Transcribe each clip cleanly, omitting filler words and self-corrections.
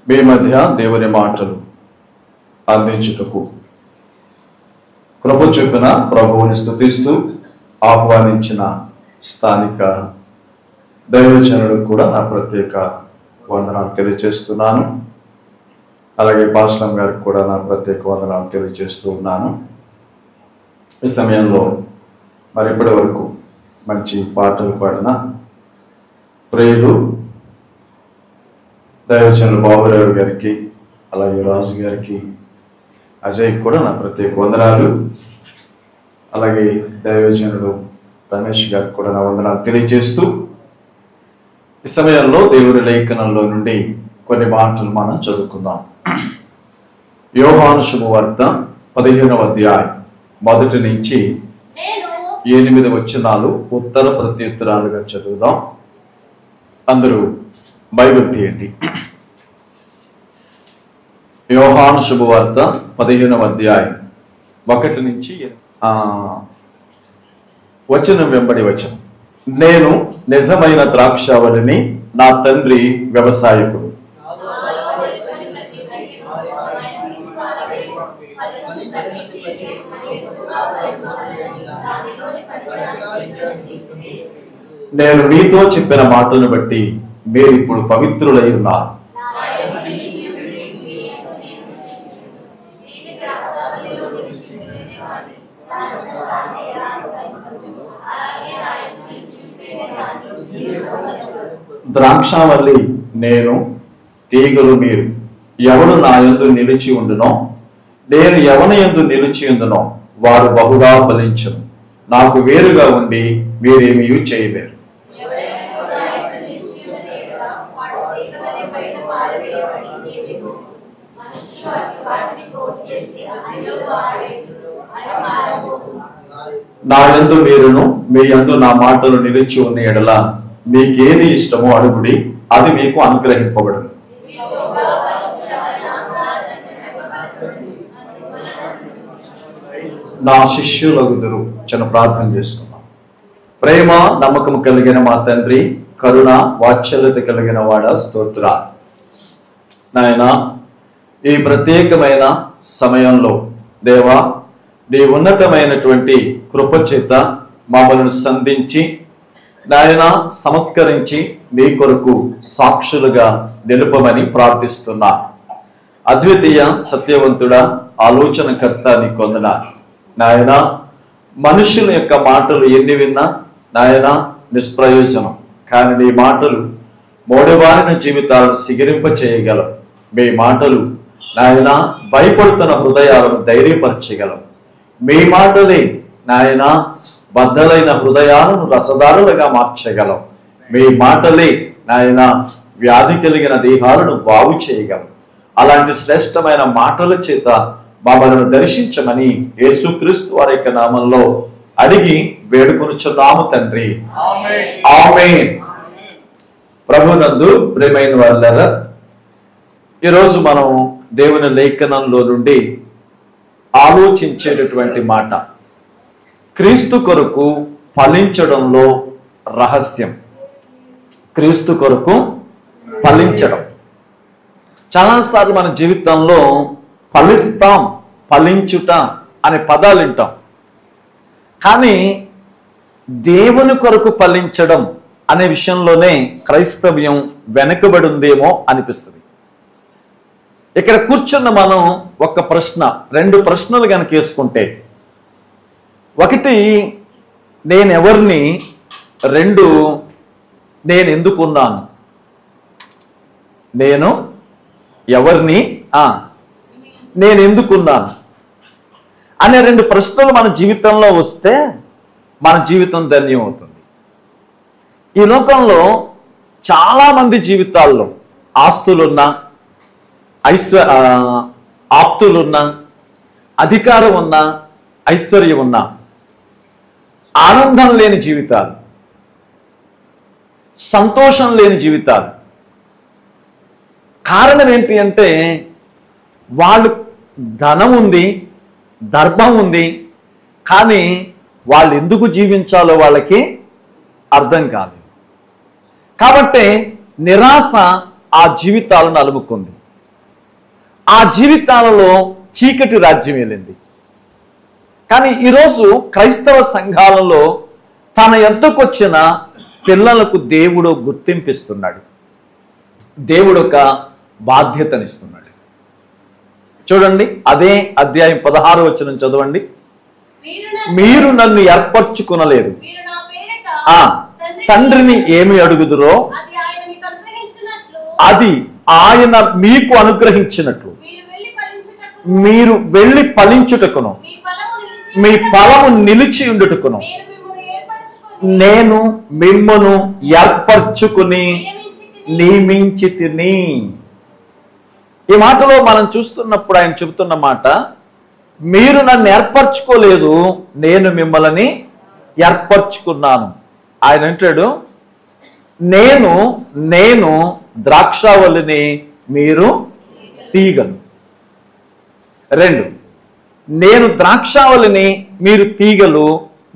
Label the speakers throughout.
Speaker 1: మీ మధ్య దేవుని మాటలు అందించుటకు కృప చూపిన ప్రభువుని స్తుతిస్తూ ఆహ్వానించిన స్థానిక దైవజనులకు కూడా నా ప్రత్యేక వందనాలు తెలియజేస్తున్నాను. అలాగే పాస్టర్ గారికి కూడా నా ప్రత్యేక వందనాలు తెలియజేస్తూ ఉన్నాను. ఈ సమయంలో మరి ఇప్పటి వరకు మంచి పాటలు పాడిన ప్రియులు దైవజనులు బాబురావు గారికి, అలాగే రాజు గారికి, అజయ్ కూడా నా ప్రత్యేక వందనాలు. అలాగే దైవజనుడు రమేష్ గారికి కూడా నా వందనాలు తెలియజేస్తూ ఈ సమయంలో దేవుడి లేఖనంలో నుండి కొన్ని మాటలు మనం చదువుకుందాం. యోహాను శుభవార్త 15వ అధ్యాయం 1 నుంచి 8 వచనాలు ఉత్తర ప్రత్యుత్తరాలుగా చదువుదాం. అందరూ బైబిల్ తీయండి. యోహాను శుభవార్త 15వ అధ్యాయం 1 నుంచి వచనం వెంబడి వచనం. నేను నిజమైన ద్రాక్షావళిని, నా తండ్రి వ్యవసాయకుడు. నేను మీతో చెప్పిన మాటను బట్టి మీరు ఇప్పుడు పవిత్రులై ఉన్నారు. ద్రాక్షావల్లి నేను, తీగలు మీరు. ఎవడు నా యందు నిలిచి ఉండునో, నేను ఎవని యందు నిలిచి ఉండునో వారు బహుగా ఫలించును. నాకు వేరుగా ఉండి మీరేమీ చేయలేరు. నా యందు మీరును, మీ యందు నా మాటలు నిలిచి ఉన్న ఎడల మీకేది ఇష్టమో అడుగుడి, అది మీకు అనుగ్రహింపబడును. నా శిష్యులగుదురు. చిన్న ప్రార్థన చేసుకున్నాం. ప్రేమ నమ్మకం కలిగిన మా తండ్రి, కరుణ వాత్సల్యత కలిగిన వాడ, స్తోత్ర నాయన. ఈ ప్రత్యేకమైన సమయంలో దేవా, నీ ఉన్నతమైనటువంటి కృప చేత మమ్మల్ని సంధించి నాయన సంస్కరించి నీ కొరకు సాక్షులుగా నిలుపమని ప్రార్థిస్తున్నా. అద్వితీయ సత్యవంతుడా, ఆలోచనకర్త నీ కొందనాలు నాయన. మనుషుల యొక్క మాటలు ఎన్ని విన్నా నాయన నిష్ప్రయోజనం, కానీ నీ మాటలు మోడవారిన జీవితాలను సిగిరింప చేయగలవు. మీ మాటలు నాయన భయపడుతున్న హృదయాలను ధైర్యపరచగలవు. మీ మాటలే నాయన బద్దలైన హృదయాలను రసదారులుగా మార్చగలవు. మీ మాటలే నాయన వ్యాధి కలిగిన దేహాలను బాగు చేయగలవు. అలాంటి శ్రేష్టమైన మాటల చేత మమ్మల్ని దర్శించమని యేసుక్రీస్తు వారి యొక్క నామంలో అడిగి వేడుకొనుచున్నాము తండ్రి, ఆమేన్. ప్రభునందు ప్రియమైన వారలారా, ఈరోజు మనం దేవుని లేఖనంలో నుండి ఆలోచించేటటువంటి మాట క్రీస్తు కొరకు ఫలించడంలో రహస్యం. క్రీస్తు కొరకు ఫలించడం. చాలాసార్లు మన జీవితంలో ఫలిస్తాం, ఫలించుట అనే పదాలు వింటాం. కానీ దేవుని కొరకు ఫలించడం అనే విషయంలోనే క్రైస్తవ్యం వెనుకబడి ఉందేమో అనిపిస్తుంది. ఇక్కడ కూర్చున్న మనం ఒక ప్రశ్న, 2 ప్రశ్నలు కనుక వేసుకుంటే, 1 నేనెవరిని, 2 నేను ఎందుకున్నాను. నేను ఎవరిని, నేను ఎందుకున్నాను అనే 2 ప్రశ్నలు మన జీవితంలో వస్తే మన జీవితం ధన్యం అవుతుంది. ఈ లోకంలో చాలామంది జీవితాల్లో ఆస్తులున్నా, ఆప్తులున్నా, అధికారం ఉన్నా, ఐశ్వర్యం ఉన్నా ఆనందం లేని జీవితాలు, సంతోషం లేని జీవితాలు. కారణం ఏంటి అంటే వాళ్ళు ధనం ఉంది, ధర్మం ఉంది, కానీ వాళ్ళు ఎందుకు జీవించాలో వాళ్ళకి అర్థం కాదు. కాబట్టి నిరాశ ఆ జీవితాలను అలుముకుంది. ఆ జీవితాలలో చీకటి రాజ్యం వెళ్ళింది. కానీ ఈరోజు క్రైస్తవ సంఘాలలో తన యొద్దకు వచ్చిన పిల్లలకు దేవుడు గుర్తింపిస్తున్నాడు, దేవుడు ఒక బాధ్యతనిస్తున్నాడు. చూడండి, అదే అధ్యాయం 16వ వచనం చదవండి. మీరు నన్ను ఏర్పరచుకునలేదు, తండ్రిని ఏమి అడుగుదురో అది ఆయన మీకు అనుగ్రహించినట్లు మీరు వెళ్ళి ఫలించుటకును మీ ఫలము నిలిచి ఉండుటకును నేను మిమ్మును ఏర్పరచుకుని నియమించి తిని. ఈ మాటలో మనం చూస్తున్నప్పుడు ఆయన చెబుతున్న మాట, మీరు నన్ను ఏర్పరచుకోలేదు, నేను మిమ్మల్ని ఏర్పరచుకున్నాను. ఆయన అంటాడు, నేను ద్రాక్షావల్లిని, మీరు తీగలు. 2, నేను ద్రాక్షావల్లిని, మీరు తీగలు,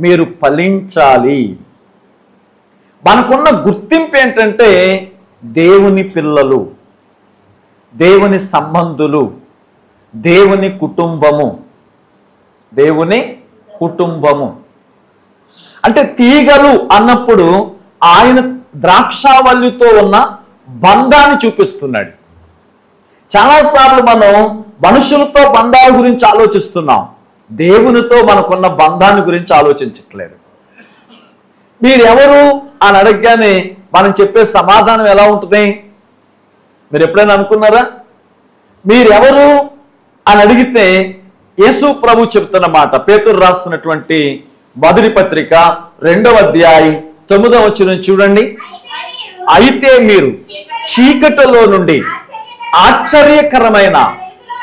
Speaker 1: మీరు ఫలించాలి. మనకున్న గుర్తింపు ఏంటంటే దేవుని పిల్లలు, దేవుని సంబంధులు, దేవుని కుటుంబము. దేవుని కుటుంబము అంటే తీగలు అన్నప్పుడు ఆయన ద్రాక్షావల్లితో ఉన్న బంధాన్ని చూపిస్తున్నాడు. చాలాసార్లు మనం మనుషులతో బంధాల గురించి ఆలోచిస్తున్నాం, దేవునితో మనకున్న బంధాన్ని గురించి ఆలోచించట్లేదు. మీరెవరు అని అడగగానే మనం చెప్పే సమాధానం ఎలా ఉంటుంది? మీరు ఎప్పుడైనా అనుకున్నారా? మీరెవరు అని అడిగితే యేసు ప్రభు చెప్తున్న మాట, పేతురు రాస్తున్నటువంటి మొదటి పత్రిక 2వ అధ్యాయం 9వ వచనం చూడండి. అయితే మీరు చీకటిలో నుండి ఆశ్చర్యకరమైన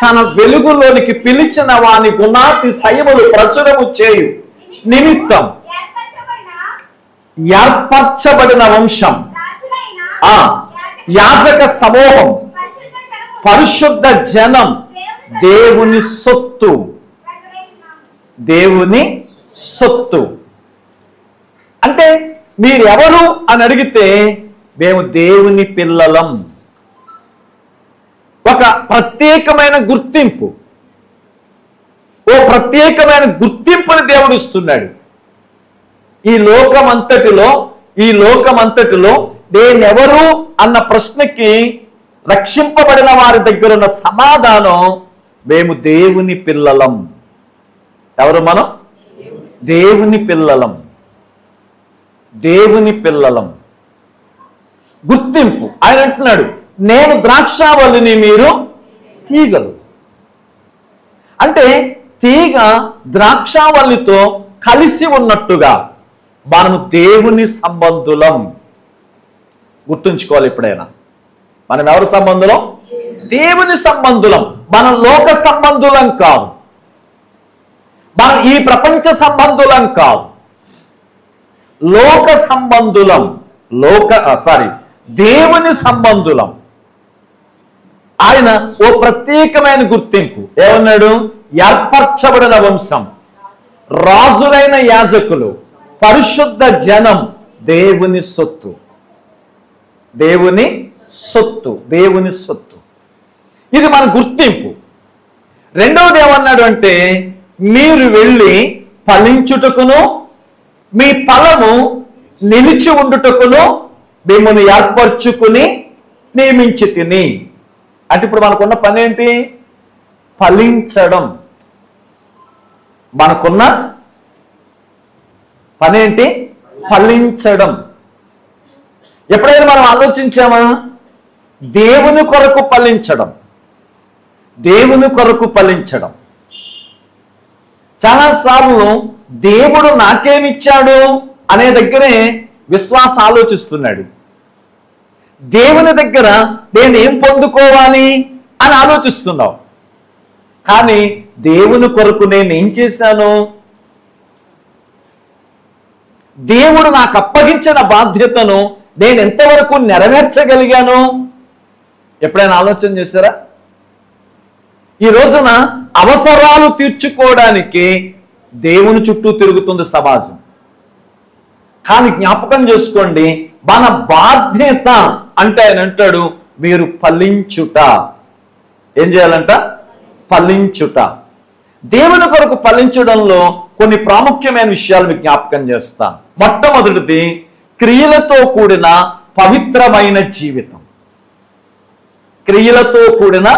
Speaker 1: తన వెలుగులోనికి పిలిచిన వాని గుణాతిశయములు ప్రచురము చేయు నిమిత్తం ఏర్పరచబడిన వంశం, యాజక సమూహం, పరిశుద్ధ జనం, దేవుని సొత్తు. దేవుని సొత్తు అంటే మీరెవరు అని అడిగితే మేము దేవుని పిల్లలం. ఒక ప్రత్యేకమైన గుర్తింపు, ఓ ప్రత్యేకమైన గుర్తింపుని దేవుడు ఇస్తున్నాడు. ఈ లోకమంతటిలో నేనెవరు అన్న ప్రశ్నకి రక్షింపబడిన వారి దగ్గర ఉన్న సమాధానం, మేము దేవుని పిల్లలం. ఎవరు మనం? దేవుని పిల్లలం. దేవుని పిల్లలం. గుర్తింపు. ఆయన అంటున్నాడు, నేను ద్రాక్షావల్లిని, మీరు తీగలు. అంటే తీగ ద్రాక్షావల్లితో కలిసి ఉన్నట్టుగా మనము దేవుని సంబంధులం. గుర్తుంచుకోవాలి ఎప్పుడైనా, మనం ఎవరి సంబంధులం? దేవుని సంబంధులం. మనం లోక సంబంధులం కాదు, మనం ఈ ప్రపంచ సంబంధులం కాదు, లోక సంబంధులం. దేవుని సంబంధులం. ఆయన ఓ ప్రత్యేకమైన గుర్తింపు. ఏమన్నాడు? ఏర్పరచబడిన వంశం, రాజులైన యాజకులు, పరిశుద్ధ జనం, దేవుని సొత్తు. దేవుని సొత్తు, దేవుని సొత్తు. ఇది మన గుర్తింపు. రెండవది ఏమన్నాడు అంటే, మీరు వెళ్ళి ఫలించుటకును మీ ఫలము నిలిచి ఉండుటకును మిమ్మల్ని ఏర్పరచుకుని నియమించి తిని. అంటే ఇప్పుడు మనకున్న పని ఏంటి? ఫలించడం. మనకున్న పని ఏంటి? ఫలించడం. ఎప్పుడైనా మనం ఆలోచించామా? దేవుని కొరకు ఫలించడం, దేవుని కొరకు ఫలించడం. చాలాసార్లు దేవుడు నాకేమిచ్చాడు అనే దగ్గరే విశ్వాస ఆలోచిస్తున్నాడు. దేవుని దగ్గర నేను ఏం పొందుకోవాలి అని ఆలోచిస్తున్నావు. కానీ దేవుని కొరకు నేను ఏం చేశాను? దేవుడు నాకు అప్పగించిన బాధ్యతను నేను ఎంతవరకు నెరవేర్చగలిగాను? ఎప్పుడైనా ఆలోచన చేశారా? ఈ రోజున అవసరాలు తీర్చుకోవడానికి దేవుని చుట్టూ తిరుగుతుంది సమాజం. కానీ జ్ఞాపకం చేసుకోండి, మన బాధ్యత అంటే ఆయన అంటాడు, మీరు ఫలించుట. ఏం చేయాలంట? ఫలించుట. దేవుని కొరకు ఫలించడంలో కొన్ని ప్రాముఖ్యమైన విషయాలు మీకు జ్ఞాపకం చేస్తాను. మొట్టమొదటిది క్రియలతో కూడిన పవిత్రమైన జీవితం. క్రియలతో కూడిన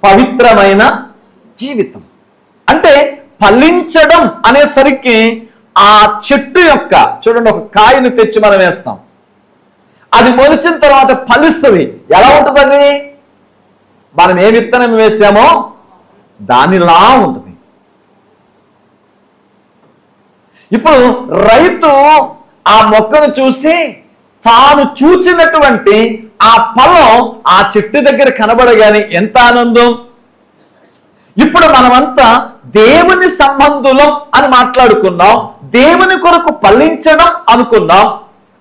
Speaker 1: పవిత్రమైన జీవితం అంటే ఫలించడం అనేసరికి ఆ చెట్టు యొక్క చూడండి, ఒక కాయను తెచ్చి మనం వేస్తాం, అది మొలిచిన తర్వాత ఫలిస్తుంది. ఎలా ఉంటుంది అది? మనం ఏ విత్తనం వేసామో దానిలా ఉంటుంది. ఇప్పుడు రైతు ఆ మొక్కను చూసి తాను చూసినటువంటి ఆ ఫలం ఆ చెట్టు దగ్గర కనబడగానే ఎంత ఆనందం. ఇప్పుడు మనమంతా దేవుని సంబంధులం అని మాట్లాడుకున్నాం, దేవుని కొరకు ఫలించడం అనుకున్నాం.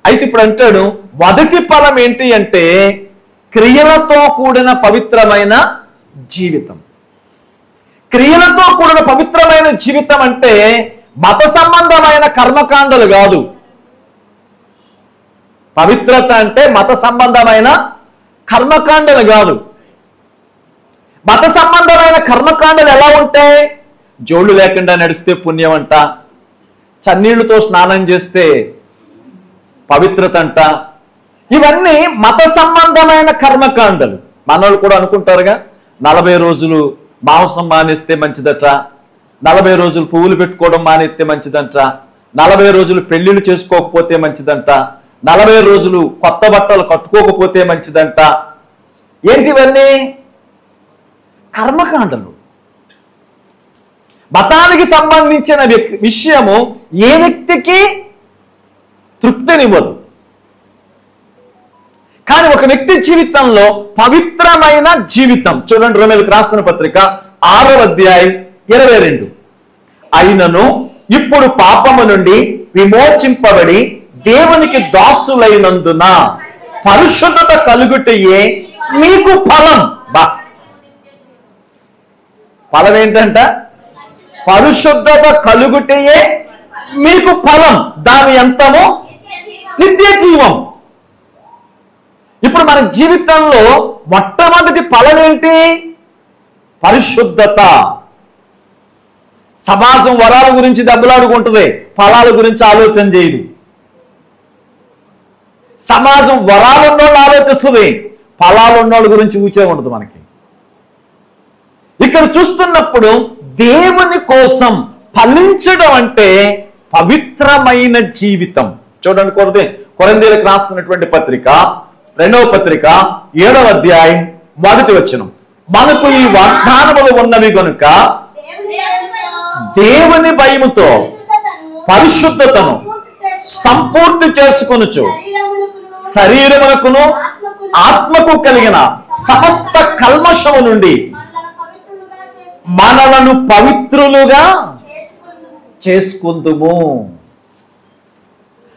Speaker 1: అయితే ఇప్పుడు అంటాడు మొదటి ఫలం ఏంటి అంటే క్రియలతో కూడిన పవిత్రమైన జీవితం. క్రియలతో కూడిన పవిత్రమైన జీవితం అంటే మత సంబంధమైన కర్మకాండలు కాదు. పవిత్రత అంటే మత సంబంధమైన కర్మకాండలు కాదు. మత సంబంధమైన కర్మకాండలు ఎలా ఉంటాయి? జోళ్ళు లేకుండా నడిస్తే పుణ్యం అంట, చన్నీళ్లతో స్నానం చేస్తే పవిత్రత అంట. ఇవన్నీ మత సంబంధమైన కర్మకాండలు. మనోళ్ళు కూడా అనుకుంటారుగా 40 రోజులు మాంసం మానేస్తే మంచిదట, 40 రోజులు పువ్వులు పెట్టుకోవడం మానేస్తే మంచిదంట, 40 రోజులు పెళ్లిళ్ళు చేసుకోకపోతే మంచిదంట, 40 రోజులు కొత్త బట్టలు కట్టుకోకపోతే మంచిదంట. ఏంటివన్నీ? కర్మకాండలు. మతానికి సంబంధించిన విషయము ఏ వ్యక్తికి తృప్తినివ్వదు. కానీ ఒక వ్యక్తి జీవితంలో పవిత్రమైన జీవితం చూడండి, రోమీయులకు రాసిన పత్రిక 6వ అధ్యాయం 22. అయినను ఇప్పుడు పాపము నుండి విమోచింపబడి దేవునికి దాసులైనందున పరిశుద్ధత కలుగుటయే మీకు ఫలం. ఫలం ఏంటంట? పరిశుద్ధత కలుగుటయే మీకు ఫలం, దాని అంతము నిత్య జీవం. ఇప్పుడు మన జీవితంలో మొట్టమొదటి ఫలం ఏంటి? పరిశుద్ధత. సమాజం వరాల గురించి దెబ్బలాడుకుంటుంది, ఫలాల గురించి ఆలోచన చేయదు. సమాజం వరాలు ఉన్నోళ్ళు ఆలోచిస్తుంది, ఫలాలు ఉన్నోళ్ళ గురించి ఊచే ఉండదు మనకి. ఇక్కడ చూస్తున్నప్పుడు దేవుని కోసం ఫలించడం అంటే పవిత్రమైన జీవితం. చూడండి, కొరింథీయులకు రాస్తున్నటువంటి పత్రిక 2వ పత్రిక 7వ అధ్యాయం 1వ వచనం. మనకు ఈ వాగ్దానములు ఉన్నవి కనుక దేవుని భయముతో పరిశుద్ధతను సంపూర్తి చేసుకొనుచు శరీరమునకును ఆత్మకు కలిగిన సమస్త కల్మషము నుండి మనలను పవిత్రులుగా చేసుకుందుము.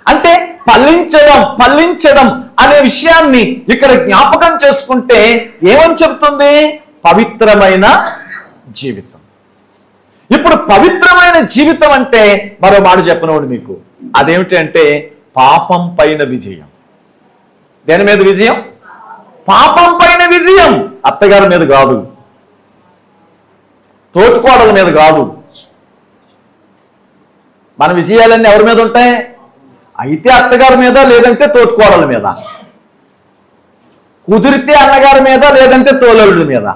Speaker 1: అంటే ఫలించడం అనే విషయాన్ని ఇక్కడ జ్ఞాపకం చేసుకుంటే ఏమని చెప్తుంది? పవిత్రమైన జీవితం. ఇప్పుడు పవిత్రమైన జీవితం అంటే మరో మాట చెప్పనోడు మీకు, అదేమిటి అంటే పాపం పైన విజయం. దేని మీద విజయం? పాపం పైన విజయం. అత్తగారి మీద కాదు, తోటికోడల మీద కాదు. మన విజయాలన్నీ ఎవరి మీద ఉంటాయి? అయితే అత్తగారి మీద, లేదంటే తోటికోడల మీద, కుదిరితే అన్నగారి మీద, లేదంటే తోలలుడి మీద.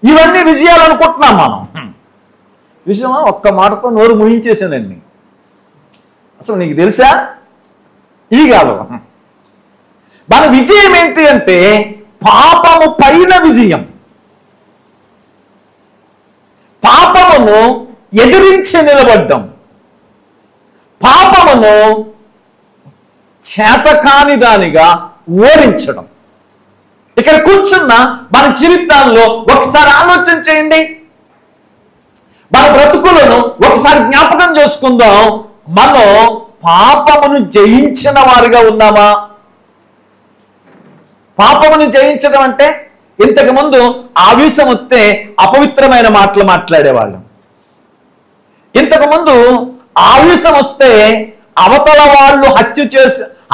Speaker 1: ఇవన్నీ విజయాలు అనుకుంటున్నాం మనం. విషయం ఒక్క మాటతో నోరు ముయించేసిందండి. అసలు నీకు తెలుసా? ఇది కాదు. మన విజయం ఏంటి అంటే పాపము పైన విజయం. పాపమును ఎదిరించి నిలబడ్డం, పాపమును చేతకాని దానిగా ఓడించడం. ఇక్కడ కూర్చున్న మన జీవితాల్లో ఒకసారి ఆలోచన చేయండి. మన బ్రతుకులను ఒకసారి జ్ఞాపకం చేసుకుందాం. మనం పాపమును జయించిన వారిగా ఉన్నామా? పాపమును జయించడం అంటే ఇంతకుముందు ఆవేశం వస్తే అపవిత్రమైన మాటలు మాట్లాడేవాళ్ళం. ఇంతకుముందు ఆవేశం వస్తే అవతల వాళ్ళు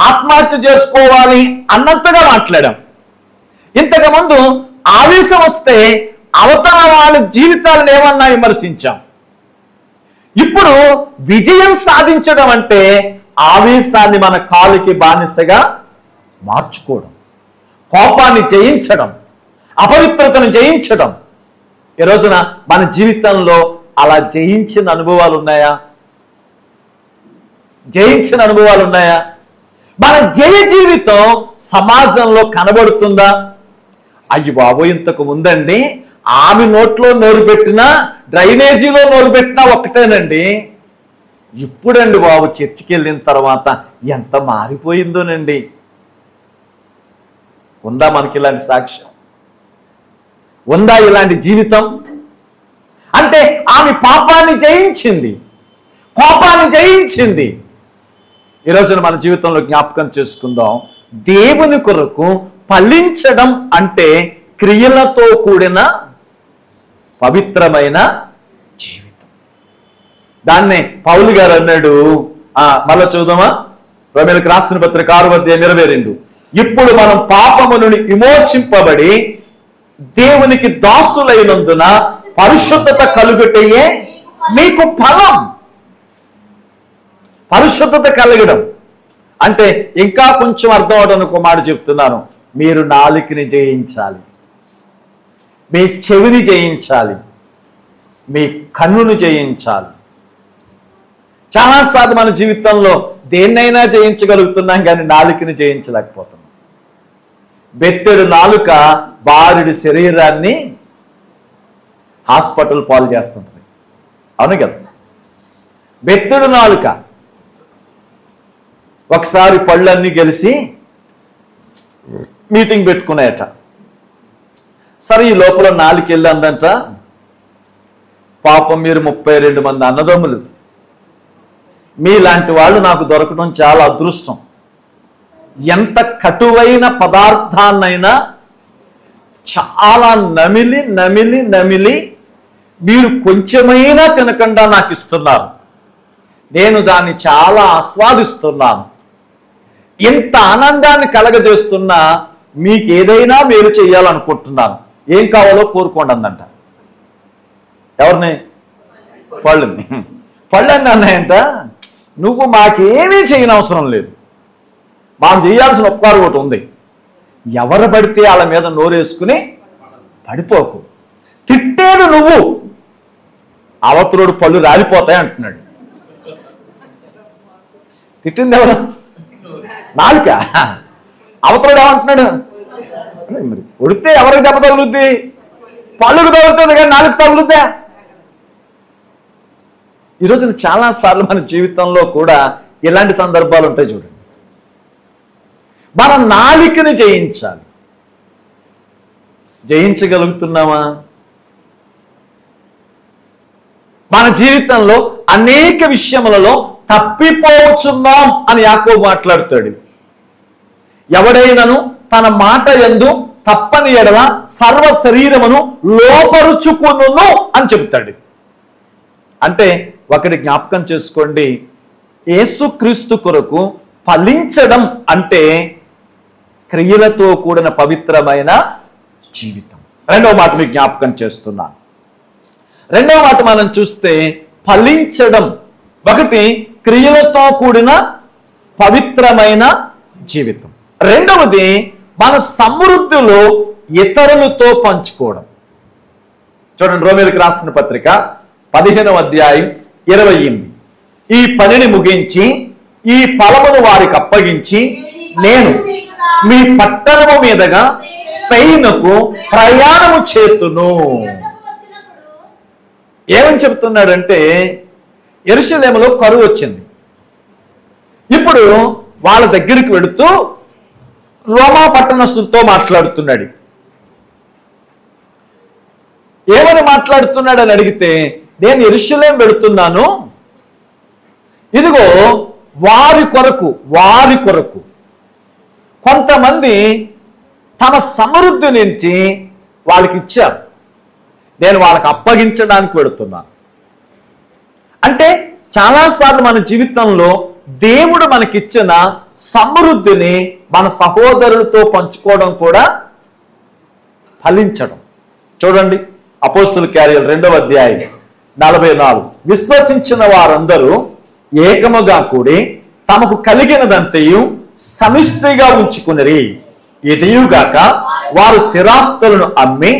Speaker 1: ఆత్మహత్య చేసుకోవాలి అన్నంతగా మాట్లాడాం. ఇంతకుముందు ఆవేశం వస్తే అవతల వాళ్ళ జీవితాలను ఏమన్నా విమర్శించాం. ఇప్పుడు విజయం సాధించడం అంటే ఆవేశాన్ని మన కాలుకి బానిసగా మార్చుకోవడం, కోపాన్ని జయించడం, అపవిత్రతను జయించడం. ఈ రోజున మన జీవితంలో అలా జయించిన అనుభవాలు ఉన్నాయా? జయించిన అనుభవాలు ఉన్నాయా? మన జయ జీవితం సమాజంలో కనబడుతుందా? అయ్యి బాబోయ్, ఇంతకు ముందండి ఆమె నోట్లో నోరు పెట్టినా డ్రైనేజీలో నోరు పెట్టినా ఒక్కటేనండి, ఇప్పుడండి బాబు చర్చికి వెళ్ళిన తర్వాత ఎంత మారిపోయిందోనండి. ఉందా మనకి ఇలాంటి సాక్ష్యం? ఉందా ఇలాంటి జీవితం? అంటే ఆమె పాపాన్ని జయించింది, కోపాన్ని జయించింది. ఈ రోజున మన జీవితంలో జ్ఞాపకం చేసుకుందాం, దేవుని కొరకు ఫలించడం అంటే క్రియలతో కూడిన పవిత్రమైన జీవితం. దాన్నే పౌలు గారు అన్నాడు. మళ్ళా చూద్దామా, రోమీయులకు రాసిన పత్రిక 6:22. ఇప్పుడు మనం పాపము నుండి విమోచింపబడి దేవునికి దాసులైనందున పరిశుద్ధత కలుగుటయే మీకు ఫలం. పరిశుద్ధత కలగడం అంటే ఇంకా కొంచెం అర్థం అవడానికి ఒక మాట చెప్తున్నాను. మీరు నాలుకని జయించాలి, మీ చెవిని జయించాలి, మీ కన్నును జయించాలి. చాలాసార్లు మన జీవితంలో దేన్నైనా జయించగలుగుతున్నాం, కానీ నాలుకని జయించలేకపోతున్నాం. బెత్తెడు నాలుక బారుడి శరీరాన్ని హాస్పిటల్ పాలు చేస్తుంటుంది, అవును కదా? బెత్తెడు నాలుక. ఒకసారి పళ్ళన్నీ గెలిసి మీటింగ్ పెట్టుకున్నాయట. సరే, ఈ లోపల నాలుగు వెళ్ళందంట, పాపం మీరు 32 మంది అన్నదమ్ములు, మీలాంటి వాళ్ళు నాకు దొరకడం చాలా అదృష్టం. ఎంత కటువైన పదార్థాన్నైనా చాలా నమిలి నమిలి నమిలి మీరు కొంచెమైనా తినకుండా నాకు ఇస్తున్నారు. నేను దాన్ని చాలా ఆస్వాదిస్తున్నాను. ఇంత ఆనందాన్ని కలగజేస్తున్నా మీకు ఏదైనా మేలు చేయాలనుకుంటున్నాను. ఏం కావాలో కోరుకోండి అందంట. ఎవరిని? పళ్ళని. పళ్ళని అన్నాయంట, నువ్వు మాకేమీ చేయని అవసరం లేదు, మనం చేయాల్సిన ఉపకారం ఒకటి ఉంది. ఎవరు పడితే వాళ్ళ మీద నోరేసుకుని పడిపోకు. తిట్టేది నువ్వు, అవతరుడు పళ్ళు రాలిపోతాయి అంటున్నాడు. తిట్టింది ఎవరు? నాలుక. అవతరుడు ఏమంటున్నాడు? మరి ఉడితే ఎవరికి దెబ్బ తగులుద్ది? పళ్ళుకు తగులుతుంది, కానీ నాలుగు తగులుద్దా? ఈరోజు చాలాసార్లు మన జీవితంలో కూడా ఇలాంటి సందర్భాలు ఉంటాయి. చూడండి, మన నాలుకని జయించాలి. జయించగలుగుతున్నామా? మన జీవితంలో అనేక విషయములలో తప్పిపోవచ్చున్నాం అని యాకోబు మాట్లాడుతాడు. ఎవడైనను తన మాట యందు తప్పని ఎడల సర్వ శరీరమును లోపరుచుకును అని చెప్తాడు. అంటే ఒకటి జ్ఞాపకం చేసుకోండి, యేసుక్రీస్తు కొరకు ఫలించడం అంటే క్రియలతో కూడిన పవిత్రమైన జీవితం. రెండవ మాట మీకు జ్ఞాపకం చేస్తున్నాను. రెండవ మాట మనం చూస్తే ఫలించడం ఒకటి క్రియలతో కూడిన పవిత్రమైన జీవితం. రెండవది మన సమృద్ధిలో ఇతరులతో పంచుకోవడం. చూడండి, రోమీయులకు రాసిన పత్రిక 15:28. ఈ పనిని ముగించి ఈ ఫలమును వారికి అప్పగించి నేను మీ పట్టణము మీదుగా స్పెయిన్కు ప్రయాణము చేతును. ఏమని చెప్తున్నాడంటే, యెరూషలేములో కరువు వచ్చింది. ఇప్పుడు వాళ్ళ దగ్గరికి వెళుతూ రోమా పట్టణస్తులతో మాట్లాడుతున్నాడు. ఏమని మాట్లాడుతున్నాడు అని అడిగితే, నేను యెరూషలేం వెళుతున్నాను, ఇదిగో వారి కొరకు కొంతమంది తమ సమృద్ధి నుంచి వాళ్ళకి ఇచ్చారు, నేను వాళ్ళకి అప్పగించడానికి వెళుతున్నాను. అంటే చాలాసార్లు మన జీవితంలో దేవుడు మనకిచ్చిన సమృద్ధిని మన సహోదరులతో పంచుకోవడం కూడా ఫలించడం. చూడండి అపోస్తుల కార్యాలు 2వ అధ్యాయం 44. విశ్వసించిన వారందరూ ఏకముగా కూడి తమకు కలిగినదంతయు సమిష్టిగా ఉంచుకునిరి. ఇదియుగాక వారు స్థిరాస్తులను అమ్మి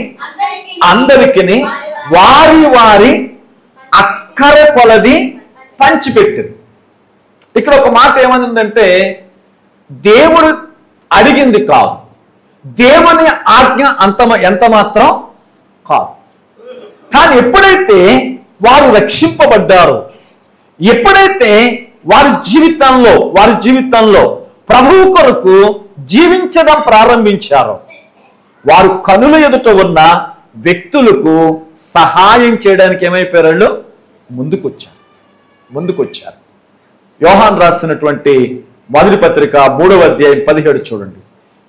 Speaker 1: అందరికి వారి వారి అక్కర కొలది పంచిపెట్టింది. ఇక్కడ ఒక మాట ఏమనిందంటే, దేవుడు అడిగింది కాదు, దేవుని ఆజ్ఞ ఎంత మాత్రం కాదు. కానీ ఎప్పుడైతే వారు రక్షింపబడ్డారో, ఎప్పుడైతే వారి జీవితంలో ప్రభువు కొరకు జీవించడం ప్రారంభించారో, వారు కనుల ఎదుట ఉన్న వ్యక్తులకు సహాయం చేయడానికి ఏమైపోయారు? ముందుకొచ్చారు. యోహాను రాసినటువంటి మొదటి పత్రిక 3వ అధ్యాయం 17 చూడండి.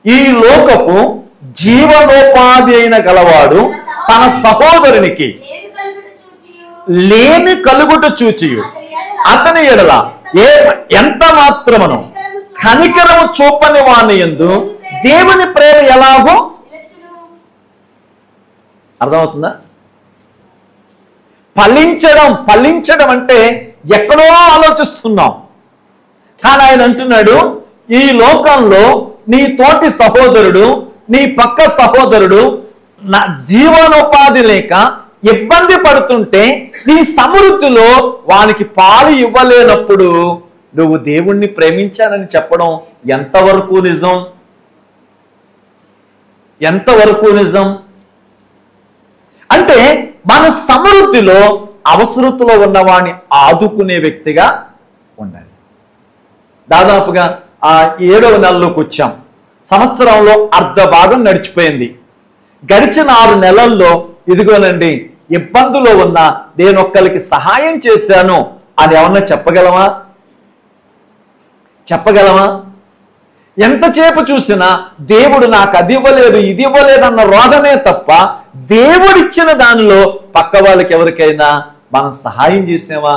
Speaker 1: ఈ లోకపు జీవనోపాధి అయిన గలవాడు తన సహోదరునికి లేమి కలుగుట చూచి అతని ఎడల ఎంత మాత్రమును కనికరము చూపని వాని యందు దేవుని ప్రేమ ఎలాగో అర్థమవుతుందా? ఫలించడం అంటే ఎక్కడో ఆలోచిస్తున్నాం. కానీ ఆయన అంటున్నాడు, ఈ లోకంలో నీ తోటి సహోదరుడు, నీ పక్క సహోదరుడు నా జీవనోపాధి లేక ఇబ్బంది పడుతుంటే నీ సమృద్ధిలో వానికి పాలు ఇవ్వలేనప్పుడు నువ్వు దేవుణ్ణి ప్రేమించానని చెప్పడం ఎంతవరకు నిజం? అంటే మన సమృద్ధిలో అవసరతలో ఉన్నవాడిని ఆదుకునే వ్యక్తిగా ఉండాలి. దాదాపుగా 7వ నెలలోకి వచ్చాం. సంవత్సరంలో అర్ధ భాగం నడిచిపోయింది. గడిచిన 6 నెలల్లో ఇదిగోనండి ఇబ్బందులో ఉన్న నేనొక్కరికి సహాయం చేశాను అని ఏమన్నా చెప్పగలమా? ఎంతసేపు చూసినా దేవుడు నాకు అది ఇవ్వలేదు, ఇది ఇవ్వలేదు అన్న రోదనే తప్ప దేవుడిచ్చిన దానిలో పక్క వాళ్ళకి ఎవరికైనా మనం సహాయం చేసామా?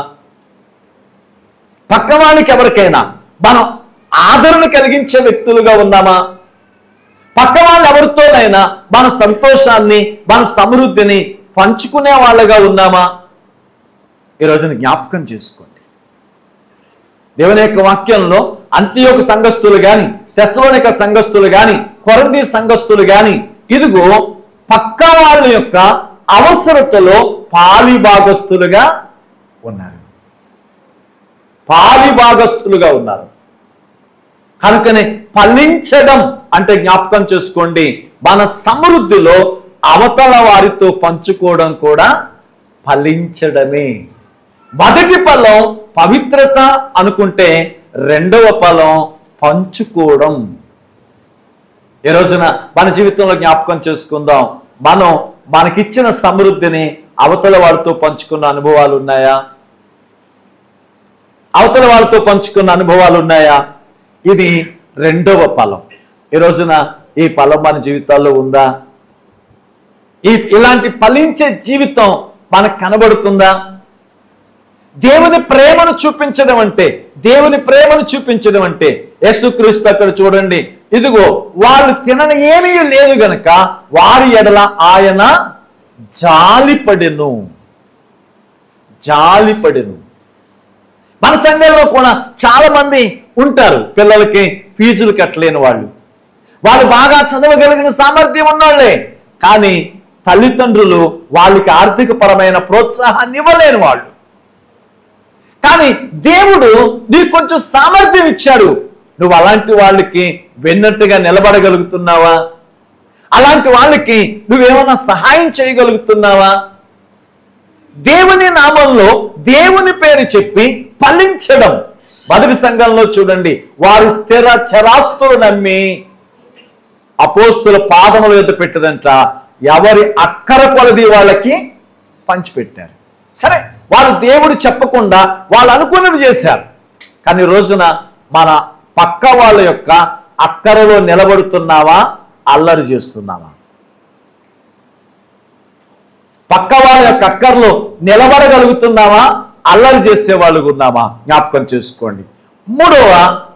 Speaker 1: పక్క వాళ్ళకి ఎవరికైనా మనం ఆదరణ కలిగించే వ్యక్తులుగా ఉన్నామా? పక్క వాళ్ళు ఎవరితోనైనా మన సంతోషాన్ని, మన సమృద్ధిని పంచుకునే వాళ్ళగా ఉన్నామా? ఈ రోజున జ్ఞాపకం చేసుకోండి. దేవుని యొక్క వాక్యంలో అంతియోకు సంఘస్థులు గాని, తెస్సలోనిక సంఘస్థులు గాని, కొరింథీ సంఘస్థులు గాని ఇదిగో పక్క వాళ్ళ యొక్క అవసరతలో పాలిభాగస్తులుగా ఉన్నారు. కనుకనే ఫలించడం అంటే జ్ఞాపకం చేసుకోండి, మన సమృద్ధిలో అవతల వారితో పంచుకోవడం కూడా ఫలించడమే. మొదటి ఫలం పవిత్రత అనుకుంటే, రెండవ ఫలం పంచుకోవడం. ఈ రోజున మన జీవితంలో జ్ఞాపకం చేసుకుందాం, మనం మనకిచ్చిన సమృద్ధిని అవతల వారితో పంచుకున్న అనుభవాలు ఉన్నాయా? ఇది రెండవ ఫలం. ఈ రోజున ఈ ఫలం మన జీవితాల్లో ఉందా? ఇలాంటి ఫలించే జీవితం మనకు కనబడుతుందా? దేవుని ప్రేమను చూపించడం అంటే యేసుక్రీస్తు అక్కడ చూడండి, ఇదిగో వాళ్ళు తినని ఏమీ లేదు గనక వారి ఎడల ఆయన జాలిపడెను. మన సంఘంలో కూడా చాలా మంది ఉంటారు, పిల్లలకి ఫీజులు కట్టలేని వాళ్ళు బాగా చదవగలిగిన సామర్థ్యం ఉన్నవాళ్లే, కానీ తల్లిదండ్రులు వాళ్ళకి ఆర్థిక పరమైన ప్రోత్సాహాన్ని ఇవ్వలేని వాళ్ళు. కానీ దేవుడు నీకు కొంచెం సామర్థ్యం ఇచ్చాడు, నువ్వు అలాంటి వాళ్ళకి వెన్నట్టుగా నిలబడగలుగుతున్నావా? అలాంటి వాళ్ళకి నువ్వేమన్నా సహాయం చేయగలుగుతున్నావా? దేవుని నామంలో దేవుని పేరు చెప్పి ఫలించడం. మొదటి సంఘంలో చూడండి, వారి స్థిర చరాస్తులు నమ్మి అపోస్తుల పాదముల యొద్ద పెట్టదంట, ఎవరి అక్కర కొలది వాళ్ళకి పంచిపెట్టారు. సరే, వాళ్ళు దేవుడు చెప్పకుండా వాళ్ళు అనుకున్నది చేశారు. కానీ రోజున మన పక్క వాళ్ళ యొక్క అక్కరలో నిలబడుతున్నావా, అల్లరి చేస్తున్నావా? పక్క వాళ్ళ యొక్క అక్కర్లో నిలబడగలుగుతున్నావా, అల్లరి చేసే వాళ్ళు ఉన్నామా? జ్ఞాపకం చేసుకోండి. మూడవ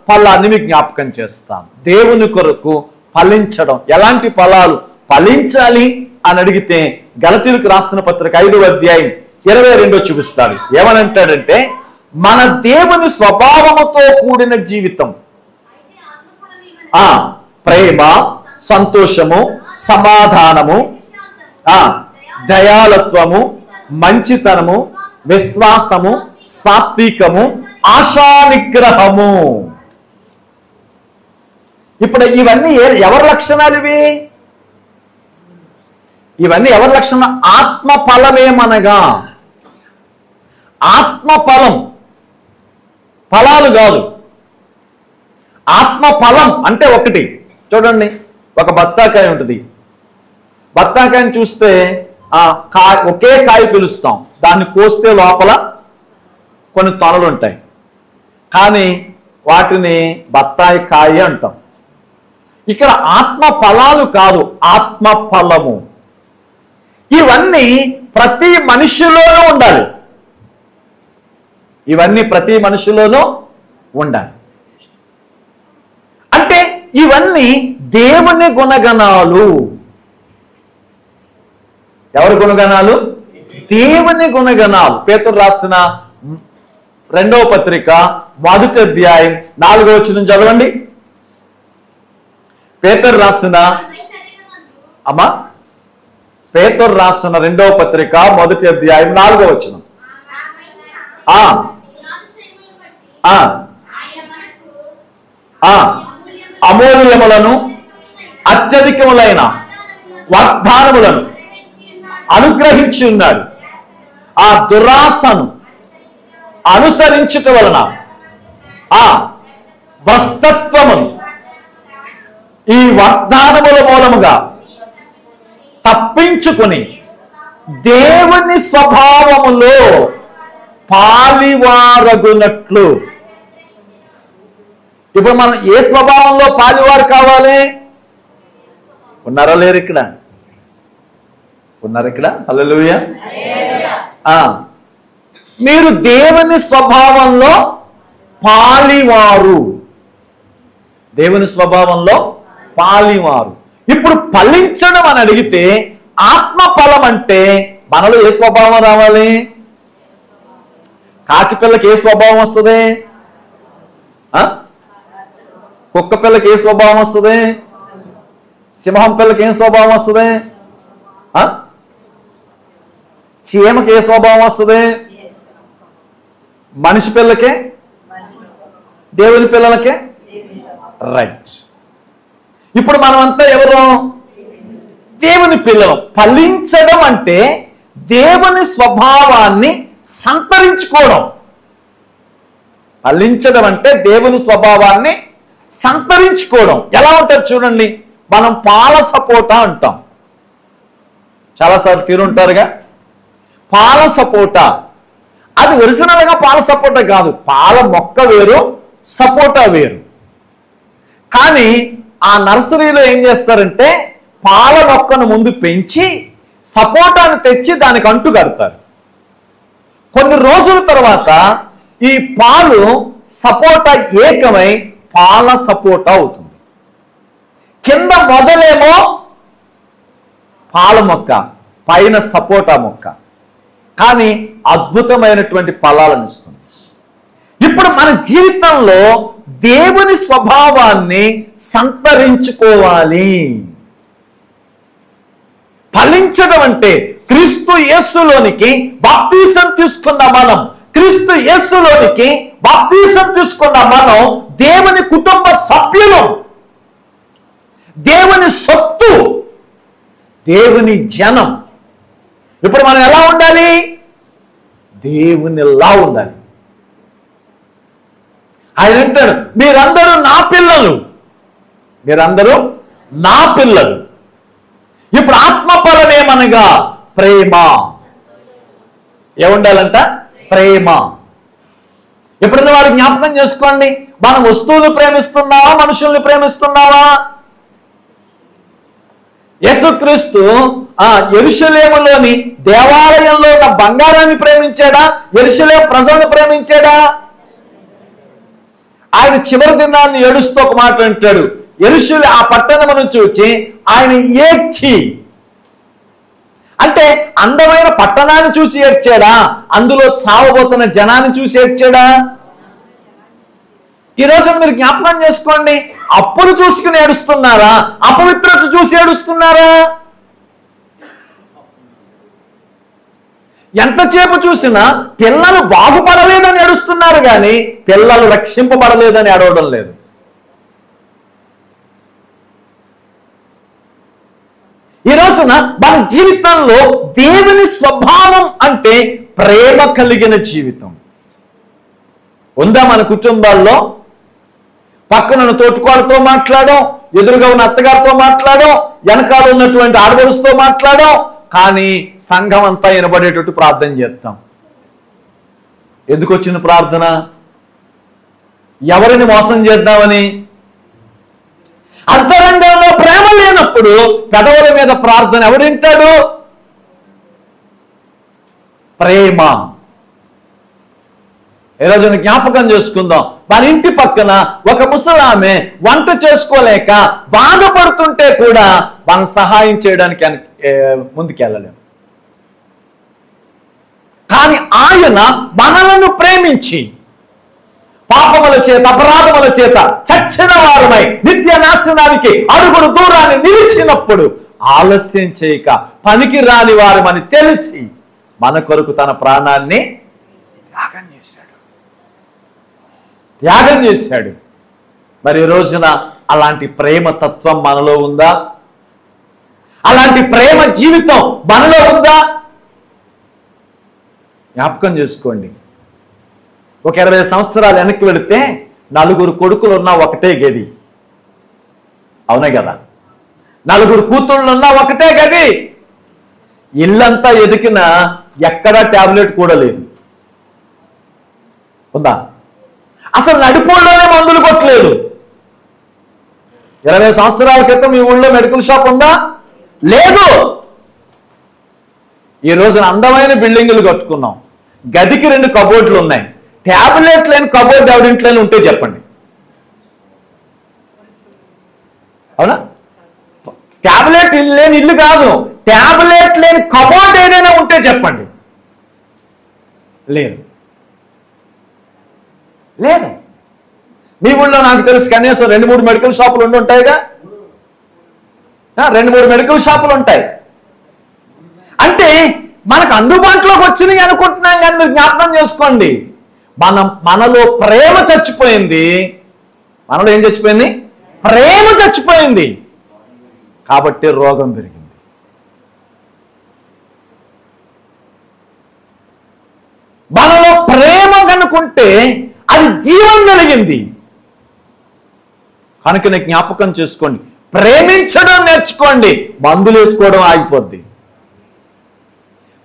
Speaker 1: ఫలాన్ని మీకు జ్ఞాపకం చేస్తాం, దేవుని కొరకు ఫలించడం. ఎలాంటి ఫలాలు ఫలించాలి అని అడిగితే గలతీయులకు రాసిన పత్రిక 5వ అధ్యాయం 22 చూపిస్తాడు. ఏమనంటాడంటే, మన దేవుని స్వభావముతో కూడిన జీవితం, ప్రేమ, సంతోషము, సమాధానము, దయాళత్వము, మంచితనము, విశ్వాసము, సాత్వికము, ఆశా నిగ్రహము. ఇప్పుడు ఇవన్నీ ఎవరి లక్షణాలు? ఇవన్నీ ఎవరి లక్షణం? ఆత్మ ఫలమేమనగా, ఆత్మ ఫలం, ఫలాలు కాదు. ఆత్మ ఫలం అంటే ఒకటి. చూడండి, ఒక బత్తాకాయ ఉంటుంది. బత్తాకాయని చూస్తే ఒకే కాయ పిలుస్తాం, దాన్ని కోస్తే లోపల కొన్ని తొనలు ఉంటాయి, కానీ వాటిని బత్తాయి కాయ అంటాం. ఇక్కడ ఆత్మ ఫలాలు కాదు, ఆత్మ ఫలము. ఇవన్నీ ప్రతి మనిషిలోనూ ఉండాలి. ఇవన్నీ ప్రతి మనిషిలోనూ ఉండాలి. అంటే ఇవన్నీ దేవుని గుణగణాలు. ఎవరి గుణగణాలు? దేవుని గుణగణాలు. పేతురు రాసిన 2వ పత్రిక 1వ అధ్యాయం 4వ వచనం చదవండి. పేతురు రాసిన 2వ పత్రిక 1వ అధ్యాయం 4వ వచనం. అమూల్యములను అత్యధికములైన వాగ్దానములను అనుగ్రహించి ఉన్నాడు. ఆ దురాశను అనుసరించుట వలన భ్రష్టత్వమును ఈ వాగ్దానముల మూలముగా తప్పించుకుని దేవుని స్వభావములో పాలివారగునట్లు. ఇప్పుడు మనం ఏ స్వభావంలో పాలివారు కావాలి? ఉన్నారా లేరు? ఇక్కడ ఉన్నారు. ఇక్కడ హల్లెలూయా. మీరు దేవుని స్వభావంలో పాలివారు. దేవుని స్వభావంలో పాలివారు. ఇప్పుడు ఫలించడం అని అడిగితే ఆత్మ ఫలం అంటే మనలో ఏ స్వభావం రావాలి? కాకి పిల్లకి ఏ స్వభావం వస్తుంది? కుక్క పిల్లకి ఏ స్వభావం వస్తుంది? సింహం పిల్లకి ఏం స్వభావం వస్తుంది? చీమకి ఏ స్వభావం వస్తుంది? మనిషి పిల్లకే, దేవుని పిల్లలకే. రైట్. ఇప్పుడు మనమంతా ఎవరు? దేవుని పిల్లలు. ఫలించడం అంటే దేవుని స్వభావాన్ని సంతరించుకోవడం. ఫలించడం అంటే దేవుని స్వభావాన్ని సంతరించుకోవడం. ఎలా ఉంటుంది చూడండి. మనం పాల సపోటా అంటాం, చాలాసార్లు తీరుంటారుగా. పాల సపోటా అది ఒరిజినల్గా పాల సపోటా కాదు. పాల మొక్క వేరు, సపోటా వేరు. కానీ ఆ నర్సరీలో ఏం చేస్తారంటే పాల మొక్కను ముందు పెంచి సపోటాను తెచ్చి దానికి అంటు కడతారు. కొన్ని రోజుల తర్వాత ఈ పాలు సపోటా ఏకమై పాల సపోటా అవుతుంది. కింద మొదలేమో పాల మొక్క, పైన సపోటా మొక్క, కానీ అద్భుతమైనటువంటి ఫలాలను ఇస్తుంది. ఇప్పుడు మన జీవితంలో దేవుని స్వభావాన్ని సంతరించుకోవాలి. ఫలించడం అంటే క్రీస్తు యేసులోనికి బాప్తీసం తీసుకున్న మనం, క్రీస్తు యేసులోనికి బాప్తీసం తీసుకున్న మనం దేవుని కుటుంబ సభ్యులు, దేవుని సొత్తు, దేవుని జనం. ఇప్పుడు మనం ఎలా ఉండాలి? దేవునిలా ఉండాలి. ఆయన అంటాడు, మీరందరూ నా పిల్లలు, మీరందరూ నా పిల్లలు. ఇప్పుడు ఆత్మఫలం ఏమనగా ప్రేమ. ఏముండాలంట? ప్రేమ. ఎప్పుడైనా వారు జ్ఞాపకం చేసుకోండి, మనం వస్తువులు ప్రేమిస్తున్నావా, మనుషుల్ని ప్రేమిస్తున్నావా? యేసుక్రీస్తు యెరూషలేములోని దేవాలయంలో ఉన్న బంగారాన్ని ప్రేమించాడా, యెరూషలేము ప్రజలను ప్రేమించాడా? ఆయన చివరి దినాన్ని ఏడుస్తూ ఒక మాట అంటాడు,
Speaker 2: యెరూషలేము ఆ పట్టణమును చూచి ఆయన ఏడ్చి, అంటే అందమైన పట్టణాన్ని చూసి ఏడ్చాడా? అందులో చావబోతున్న జనాన్ని చూసి ఏడ్చాడా? ఈరోజు మీరు జ్ఞాపకం చేసుకోండి, అప్పులు చూసుకుని ఏడుస్తున్నారా? అపవిత్రత చూసి ఏడుస్తున్నారా? ఎంతసేపు చూసినా పిల్లలు బాగుపడలేదని ఏడుస్తున్నారు కానీ పిల్లలు రక్షింపబడలేదని ఏడవడం లేదు. ఈ రోజున మన జీవితంలో దేవుని స్వభావం అంటే ప్రేమ కలిగిన జీవితం ఉందా? మన కుటుంబాల్లో పక్కన తోటికోడతో మాట్లాడడం, ఎదురుగా ఉన్న అత్తగారితో మాట్లాడడం, వెనకాల ఉన్నటువంటి ఆడపడుచుతో మాట్లాడడం, కానీ సంఘం అంతా వినబడేటట్టు ప్రార్థన చేస్తాం. ఎందుకు వచ్చిన ప్రార్థన? ఎవరిని మోసం చేద్దామని. అంతరంగంలో ప్రేమ లేనప్పుడు పెదవుల మీద ప్రార్థన ఎవరు వింటాడు? ప్రేమ. ఈరోజు జ్ఞాపకం చేసుకుందాం, మన ఇంటి పక్కన ఒక ముసలామె వంట చేసుకోలేక బాధపడుతుంటే కూడా మనం సహాయం చేయడానికి ముందుకెళ్ళలేము. కానీ ఆయన మనలను ప్రేమించి పాపముల చేత అపరాధముల చేత చచ్చిన వారమై నిత్య నాశనానికి అడుగుడు దూరాన్ని నిలిచినప్పుడు ఆలస్యం చేయక పనికి రాని వారమని తెలిసి మన కొరకు తన ప్రాణాన్ని త్యాగం చేశాడు. మరి ఈ రోజున అలాంటి ప్రేమ తత్వం మనలో ఉందా? అలాంటి ప్రేమ జీవితం మనలో ఉందా? జ్ఞాపకం చేసుకోండి, ఒక 20 సంవత్సరాలు వెనక్కి వెళితే 4 కొడుకులు ఉన్న ఒకటే గది, అవునే కదా? 4 కూతుళ్ళు ఉన్న ఒకటే గది, ఇల్లంతా ఎదికిన ఎక్కడా టాబ్లెట్ కూడా లేదు. ఉందా? అసలు నడిపోళ్ళలోనే మందులు కొట్టలేదు. 20 సంవత్సరాల క్రితం ఈ ఊళ్ళో మెడికల్ షాప్ ఉందా? లేదు. ఈ రోజున అందమైన బిల్డింగులు కట్టుకున్నాం, గదికి 2 కబోర్డులు ఉన్నాయి. ట్యాబ్లెట్ లేని కబోర్డు ఎవరింట్లోనే ఉంటే చెప్పండి, అవునా? ట్యాబ్లెట్ లేని ఇల్లు కాదు, ట్యాబ్లెట్ లేని కబోర్డ్ ఏదైనా ఉంటే చెప్పండి. లేదు, లేదు. మీ ఊళ్ళో నాకు తెలిసి కనీసం 2-3 మెడికల్ షాపులు ఉండి ఉంటాయిగా. 2-3 మెడికల్ షాపులు ఉంటాయి. అంటే మనకు అందుబాటులోకి వచ్చినాయి అనుకుంటున్నాం, కానీ మీరు జ్ఞాపకం చేసుకోండి, మనలో ప్రేమ చచ్చిపోయింది. మనలో ఏం చచ్చిపోయింది? ప్రేమ చచ్చిపోయింది. కాబట్టి రోగం పెరిగింది. మనలో ప్రేమ కనుకుంటే అది జీవం కలిగింది. కనుక జ్ఞాపకం చేసుకోండి, ప్రేమించడం నేర్చుకోండి, మందులు వేసుకోవడం ఆగిపోద్ది.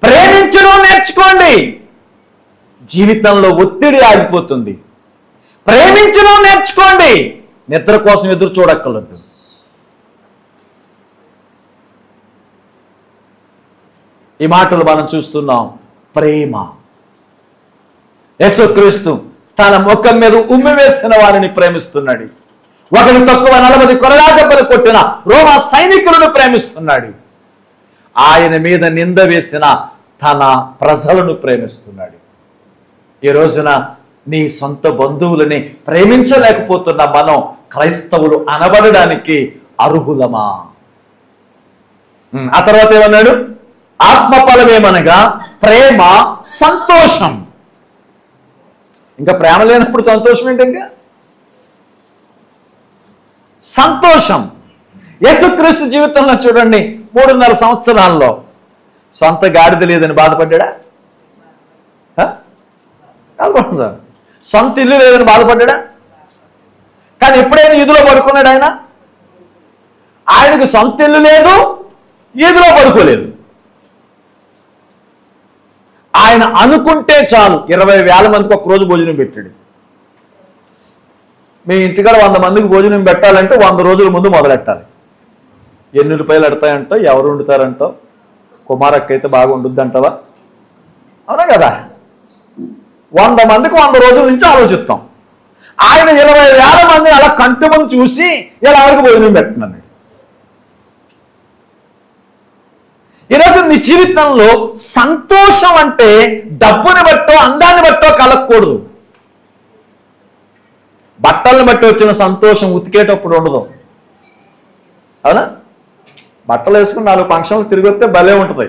Speaker 2: ప్రేమించడం నేర్చుకోండి, జీవితంలో ఒత్తిడి ఆగిపోతుంది. ప్రేమించడం నేర్చుకోండి, నిద్ర కోసం ఎదురు చూడక్కర్లేదు. ఈ మాటలు మనం చూస్తున్నాం. ప్రేమ. యేసుక్రీస్తు తన ముఖం మీద ఉమ్మి వేసిన వారిని ప్రేమిస్తున్నాడు. ఒకరి తక్కువ 40 కొరడా దెబ్బలు కొట్టిన రోమా సైనికులను ప్రేమిస్తున్నాడు. ఆయన మీద నింద వేసిన తన ప్రజలను ప్రేమిస్తున్నాడు. ఈ రోజున నీ సొంత బంధువులని ప్రేమించలేకపోతున్న మనం క్రైస్తవులు అనబడడానికి అర్హులమా? ఆ తర్వాత ఏమన్నాడు? ఆత్మఫలమేమనగా ప్రేమ, సంతోషం. ఇంకా ప్రేమ లేనప్పుడు సంతోషం ఏంటి? ఇంకా సంతోషం. యేసుక్రీస్తు జీవితంలో చూడండి, 3.5 సంవత్సరాల్లో సొంత గాడిద లేదని బాధపడ్డా? సొంత ఇల్లు లేదని బాధపడ్డా? కానీ ఎప్పుడైనా ఈదులో పడుకున్నాడు ఆయన? ఆయనకు సొంత ఇల్లు లేదు, ఈదులో పడుకోలేదు. ఆయన అనుకుంటే చాలు 20,000 మందికి ఒక రోజు భోజనం పెట్టాడు. మీ ఇంటికాడ 100 మందికి భోజనం పెట్టాలంటే 100 రోజుల ముందు మొదలెట్టాలి. ఎన్ని రూపాయలు ఎడతాయంటో, ఎవరు వండుతారంటో, కుమారక్క అయితే బాగా వండుద్ది అంటావా? అవునా కదా? 100 మందికి 100 రోజుల నుంచి ఆలోచిస్తాం. ఆయన 20,000 మందిని అలా కంటి ముందు చూసి ఇలా ఎవరికి భోజనం పెట్టినాను. ఈరోజు నీ జీవితంలో సంతోషం అంటే డబ్బుని బట్టో అందాన్ని బట్టో కలగకూడదు. బట్టలను బట్టి వచ్చిన సంతోషం ఉతికేటప్పుడు ఉండదు, అవునా? బట్టలు వేసుకుని 4 ఫంక్షన్లు తిరిగి వస్తే భలే ఉంటుంది.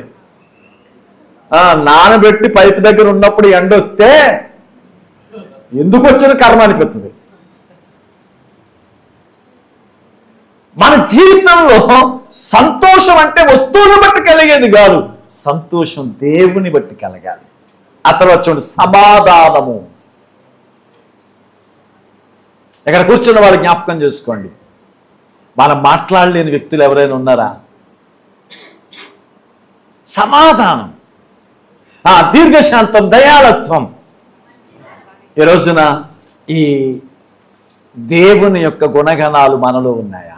Speaker 2: నానబెట్టి పైపు దగ్గర ఉన్నప్పుడు ఎండ వస్తే ఎందుకు వచ్చిన కర్మ అనిపిస్తుంది. మన జీవితంలో సంతోషం అంటే వస్తువుని బట్టి కలిగేది కాదు, సంతోషం దేవుని బట్టి కలగాలి. ఆ తర్వాత చూడండి, సమాధానము. ఇక్కడ కూర్చున్న వాళ్ళు జ్ఞాపకం చేసుకోండి, మనం మాట్లాడలేని వ్యక్తులు ఎవరైనా ఉన్నారా? సమాధానం, దీర్ఘశాంతం, దయాళత్వం. ఈ రోజున ఈ దేవుని యొక్క గుణగణాలు మనలో ఉన్నాయా?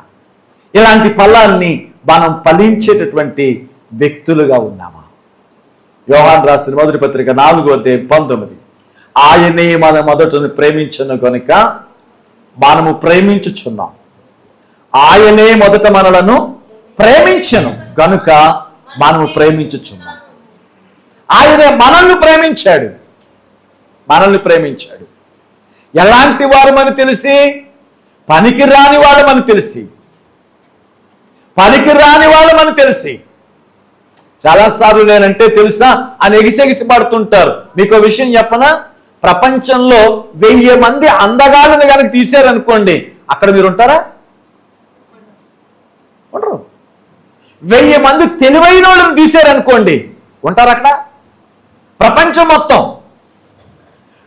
Speaker 2: ఇలాంటి ఫలాన్ని మనం ఫలించేటటువంటి వ్యక్తులుగా ఉన్నామా? యోహాను రాసిన మొదటి పత్రిక 4:19, ఆయనే మన మొదటను ప్రేమించను కనుక మనము ప్రేమించుచున్నాం. ఆయనే మొదట మనలను ప్రేమించను గనుక మనము ప్రేమించుచున్నాం. ఆయనే మనల్ని ప్రేమించాడు. ఎలాంటి వారు మనకు తెలిసి? పనికిరాని వాళ్ళు మనకు తెలిసి. చాలాసార్లు నేనంటే తెలుసా అని ఎగిసెగిసి పడుతుంటారు. మీకు విషయం చెప్పనా? ప్రపంచంలో 1000 మంది అందగాళ్ళని కనుక తీశారనుకోండి, అక్కడ మీరు ఉంటారా? ఉండరు. 1000 మంది తెలివైన వాళ్ళని తీశారనుకోండి, ఉంటారు అక్కడ? ప్రపంచం మొత్తం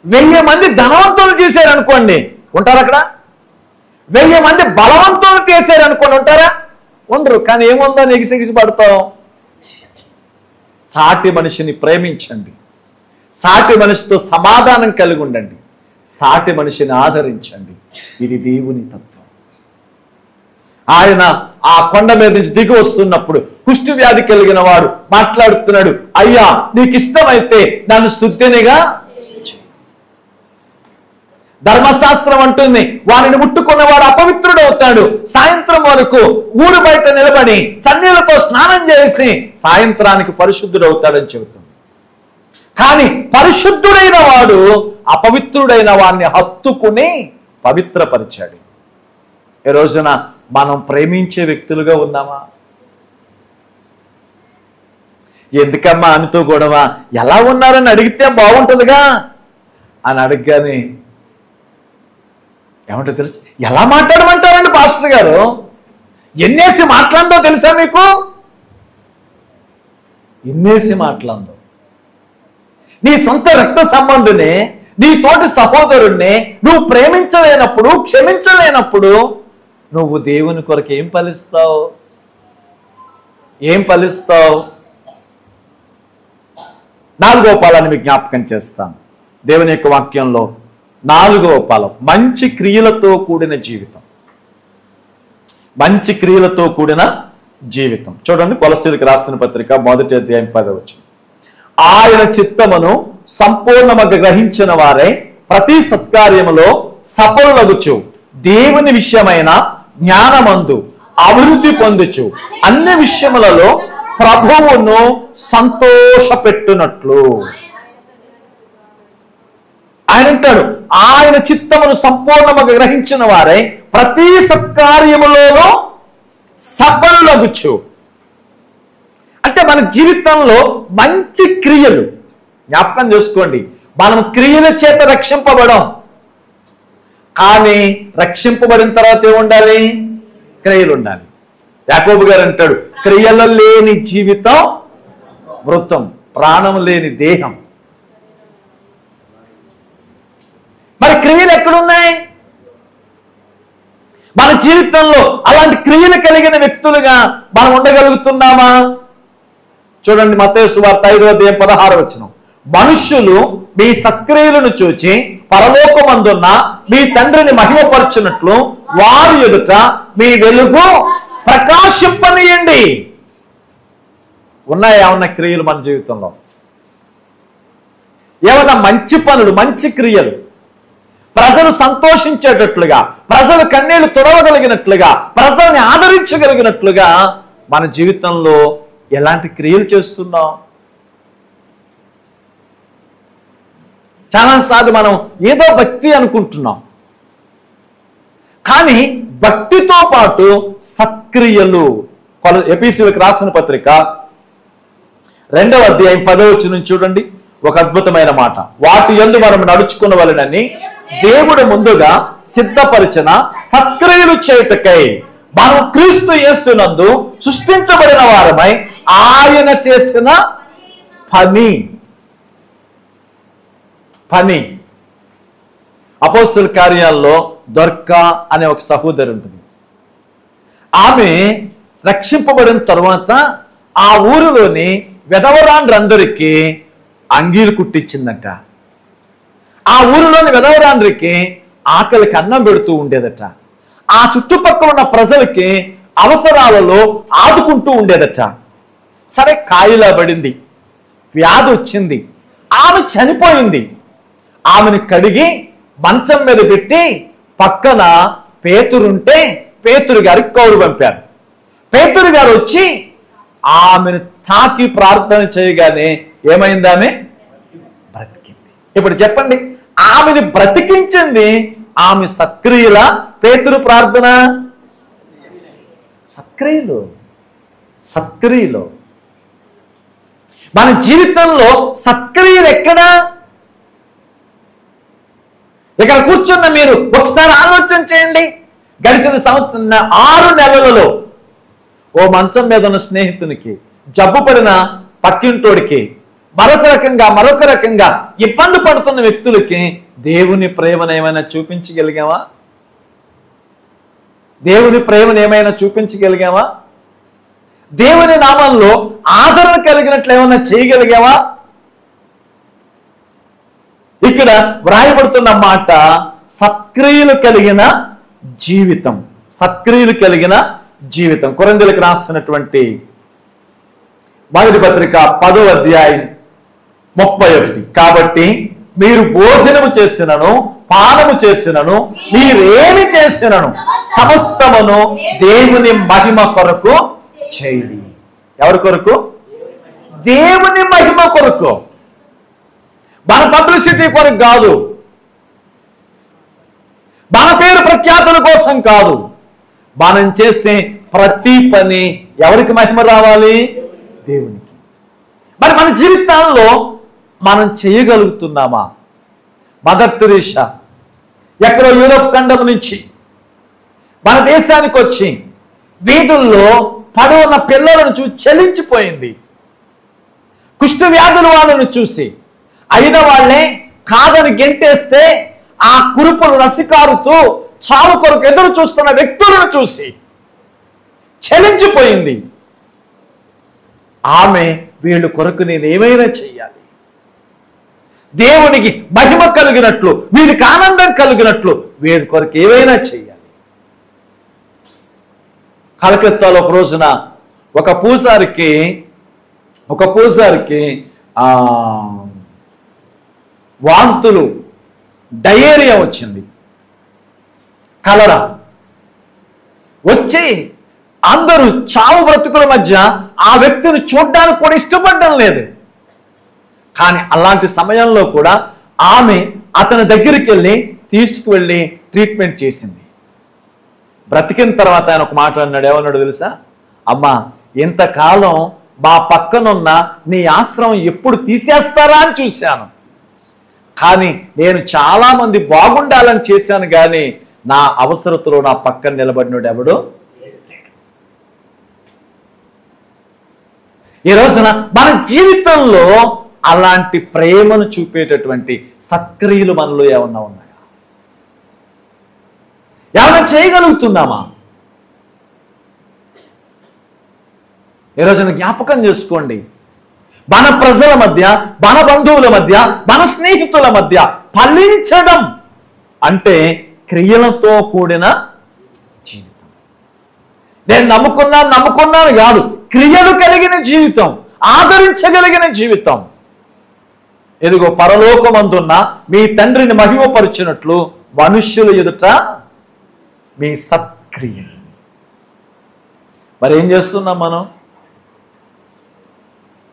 Speaker 2: 1000 మంది ధనవంతులు చేశారనుకోండి, ఉంటారు అక్కడ? 1000 మంది బలవంతులు చేశారనుకోండి, ఉంటారా? ఉండరు. కానీ ఏముందని ఎగిసెగిసి పడతాం? సాటి మనిషిని ప్రేమించండి, సాటి మనిషితో సమాధానం కలిగి ఉండండి, సాటి మనిషిని ఆదరించండి. ఇది దేవుని తత్వం. ఆయన ఆ కొండ మీద నుంచి దిగి వస్తున్నప్పుడు కుష్టి వ్యాధి కలిగిన వాడు మాట్లాడుతున్నాడు, అయ్యా నీకు ఇష్టమైతే నన్ను శుద్ధినిగా. ధర్మశాస్త్రం అంటుంది వారిని ముట్టుకున్నవాడు అపవిత్రుడు అవుతాడు. సాయంత్రం వరకు ఊరు బయట నిలబడి చన్నీళ్లతో స్నానం చేసి సాయంత్రానికి పరిశుద్ధుడు అవుతాడని చెబుతుంది. కానీ పరిశుద్ధుడైన వాడు అపవిత్రుడైన వాడిని హత్తుకుని పవిత్రపరిచాడు. ఈ రోజున మనం ప్రేమించే వ్యక్తులుగా ఉన్నామా? ఎందుకమ్మా ఆమెతో గొడవ? ఎలా ఉన్నారని అడిగితే బాగుంటుందిగా అని అడగగానే ఏమంటో తెలుసు? ఎలా మాట్లాడమంటారండి పాస్టర్ గారు? ఎన్నేసి మాట్లాడదో తెలుసా మీకు? ఎన్నేసి మాట్లాడదో. నీ సొంత రక్త సంబంధిని, నీ తోటి సహోదరుణ్ణి నువ్వు ప్రేమించలేనప్పుడు, క్షమించలేనప్పుడు నువ్వు దేవుని కొరకు ఏం ఫలిస్తావు? నాలుగవ ఫలాన్ని మీకు జ్ఞాపకం చేస్తాను. దేవుని యొక్క వాక్యంలో 4వ ఫలం మంచి క్రియలతో కూడిన జీవితం. చూడండి, కొలస్సీలకు రాసిన పత్రిక 1వ అధ్యాయం 10వ వచనం. ఆయన చిత్తమును సంపూర్ణముగా గ్రహించిన వారే ప్రతి సత్కార్యములో సఫలులగుచు దేవుని విషయమైన జ్ఞానమందు అభివృద్ధి పొందుచు అన్ని విషయములలో ప్రభువును సంతోషపెట్టునట్లు. ఆయన అంటాడు, ఆయన చిత్తమును సంపూర్ణముగా గ్రహించిన వారే ప్రతి సత్కార్యములోనూ సఫలులగుచు. అంటే మన జీవితంలో మంచి క్రియలు, జ్ఞాపకం చేసుకోండి, మనం క్రియల చేత రక్షింపబడం. కానీ రక్షింపబడిన తర్వాత ఏముండాలి? క్రియలు ఉండాలి. యాకోబు గారు అంటాడు, క్రియలు లేని జీవితం మృతం, ప్రాణం లేని దేహం. మరి క్రియలు ఎక్కడున్నాయి? మన జీవితంలో అలాంటి క్రియలు కలిగిన వ్యక్తులుగా మనం ఉండగలుగుతున్నామా? చూడండి, మత్తయి సువార్త 5వ అధ్యాయం 16వ వచనం. మనుష్యులు మీ సత్క్రియలను చూచి పరలోకమందున్న మీ తండ్రిని మహిమపరచునట్లు వారి ఎదుట మీ వెలుగు ప్రకాశింపనీయండి. ఉన్నాయా ఉన్న క్రియలు మన జీవితంలో? ఏమన్నా మంచి పనులు, మంచి క్రియలు? ప్రజలు సంతోషించేటట్లుగా, ప్రజలు కన్నీళ్లు తుడవగలిగినట్లుగా, ప్రజల్ని ఆదరించగలిగినట్లుగా మన జీవితంలో ఎలాంటి క్రియలు చేస్తున్నాం? చాలాసార్లు మనం ఏదో భక్తి అనుకుంటున్నాం, కానీ భక్తితో పాటు సత్క్రియలు. ఎఫెసీయులకు రాసిన పత్రిక 2వ అధ్యాయం 10వ వచనం చూడండి, ఒక అద్భుతమైన మాట. వాటి యందు మనం నడుచుకునవలెనని దేవుడు ముందుగా సిద్ధపరిచిన సత్క్రియలు చేయుటకై మనం క్రీస్తు యేసునందు సృష్టించబడిన వారమై ఆయన చేసిన పని. అపోస్తుల కార్యాల్లో దొర్కా అనే ఒక సహోదరు ఉంటుంది. ఆమె రక్షింపబడిన తరువాత ఆ ఊరిలోని విధవరాండ్రందరికీ అంగీలు కుట్టించిందట. ఆ ఊరిలోని విధవరాండ్రికి ఆకలికి అన్నం పెడుతూ ఉండేదట. ఆ చుట్టుపక్కల ఉన్న ప్రజలకి అవసరాలలో ఆదుకుంటూ ఉండేదట. సరే, కాయిలా పడింది, వ్యాధి వచ్చింది, ఆమె చనిపోయింది. ఆమెను కడిగి మంచం మీద పెట్టి పక్కన పేతురుంటే పేతురు గారికి కౌరు పంపారు. పేతురు గారు వచ్చి ఆమెను తాకి ప్రార్థన చేయగానే ఏమైంది? ఆమె బ్రతికింది. ఇప్పుడు చెప్పండి, ఆమెని బ్రతికించింది ఆమె సత్క్రియల, పేతురు ప్రార్థన సత్క్రియలు. మన జీవితంలో సత్క్రియలు ఎక్కడా? ఇక్కడ కూర్చున్న మీరు ఒకసారి ఆలోచన చేయండి. గడిచిన సంవత్సరం 6 నెలలలో ఓ మంచం మీద ఉన్న స్నేహితునికి, జబ్బు పడిన పక్కింటోడికి, మరొక రకంగా ఇబ్బంది పడుతున్న వ్యక్తులకి దేవుని ప్రేమను ఏమైనా చూపించగలిగావా? దేవుని నామంలో ఆదరణ కలిగినట్లు ఏమైనా చేయగలిగావా? ఇక్కడ వ్రాయబడుతున్న మాట సత్క్రియలు కలిగిన జీవితం. కొరింథీయులకు రాసినటువంటి మొదటి పత్రిక 10వ అధ్యాయం 31. కాబట్టి మీరు భోజనము చేసినను పానము చేసినను మీరేమి చేసినను సమస్తమును దేవుని మహిమ కొరకు చేయండి. ఎవరి కొరకు? దేవుని మహిమ కొరకు. మన పబ్లిసిటీ కొరకు కాదు, మన పేరు ప్రఖ్యాతుల కోసం కాదు. మనం చేసే ప్రతి పని ఎవరికి మహిమ రావాలి? దేవునికి. మరి మన జీవితాల్లో మనం చేయగలుగుతున్నామా? మదర్ తెరీసా ఎక్కడో యూరోప్ ఖండం నుంచి మన దేశానికి వచ్చి వీధుల్లో పడి ఉన్న పిల్లలను చూసి చలించిపోయింది. కుష్ఠ వ్యాధుల వాళ్ళను చూసి, అయిన వాళ్ళే కాదని గెంటేస్తే ఆ కురుపులు రసికారుతూ చావు కొరకు ఎదురు చూస్తున్న వ్యక్తులను చూసి చలించిపోయింది. ఆమె వీళ్ళ కొరకు నేను ఏమైనా చెయ్యాలి, దేవునికి మహిమ కలిగినట్లు, వీడికి ఆనందం కలిగినట్లు వీడి కొరకు ఏమైనా చెయ్యాలి. కలకత్తాలో ఒక రోజున ఒక పూజారికి వాంతులు, డయేరియా వచ్చింది, కలరా వచ్చి అందరూ చావు బ్రతుకుల మధ్య ఆ వ్యక్తిని చూడడానికి కూడా ఇష్టపడడం లేదు. కానీ అలాంటి సమయంలో కూడా ఆమె అతని దగ్గరికి వెళ్ళి తీసుకువెళ్ళి ట్రీట్మెంట్ చేసింది. బ్రతికిన తర్వాత ఆయన ఒక మాట అన్నాడు. ఏమన్నాడు తెలుసా? అమ్మా, ఇంతకాలం మా పక్కనున్న నీ ఆశ్రమం ఎప్పుడు తీసేస్తారా అని చూశాను, కానీ నేను చాలా మంది బాగుండాలని చేశాను, కానీ నా అవసరతలో నా పక్కన నిలబడినోడు ఎవడు లేడు. ఈ రోజున మన జీవితంలో అలాంటి ప్రేమను చూపేటటువంటి సత్క్రియలు మనలో ఏమన్నా ఉన్నాయా? ఏమైనా చేయగలుగుతున్నామా? ఈ రోజున జ్ఞాపకం చేసుకోండి, మన ప్రజల మధ్య, మన బంధువుల మధ్య, మన స్నేహితుల మధ్య ఫలించడం అంటే క్రియలతో కూడిన జీవితం. నేను నమ్ముకున్నాను కాదు, క్రియలు కలిగిన జీవితం, ఆదరించగలిగిన జీవితం. ఎదుగో పరలోకమందున్న మీ తండ్రిని మహిమపరిచినట్లు మనుష్యుల ఎదుట మీ సత్క్రియలు. మరి ఏం చేస్తున్నాం మనం?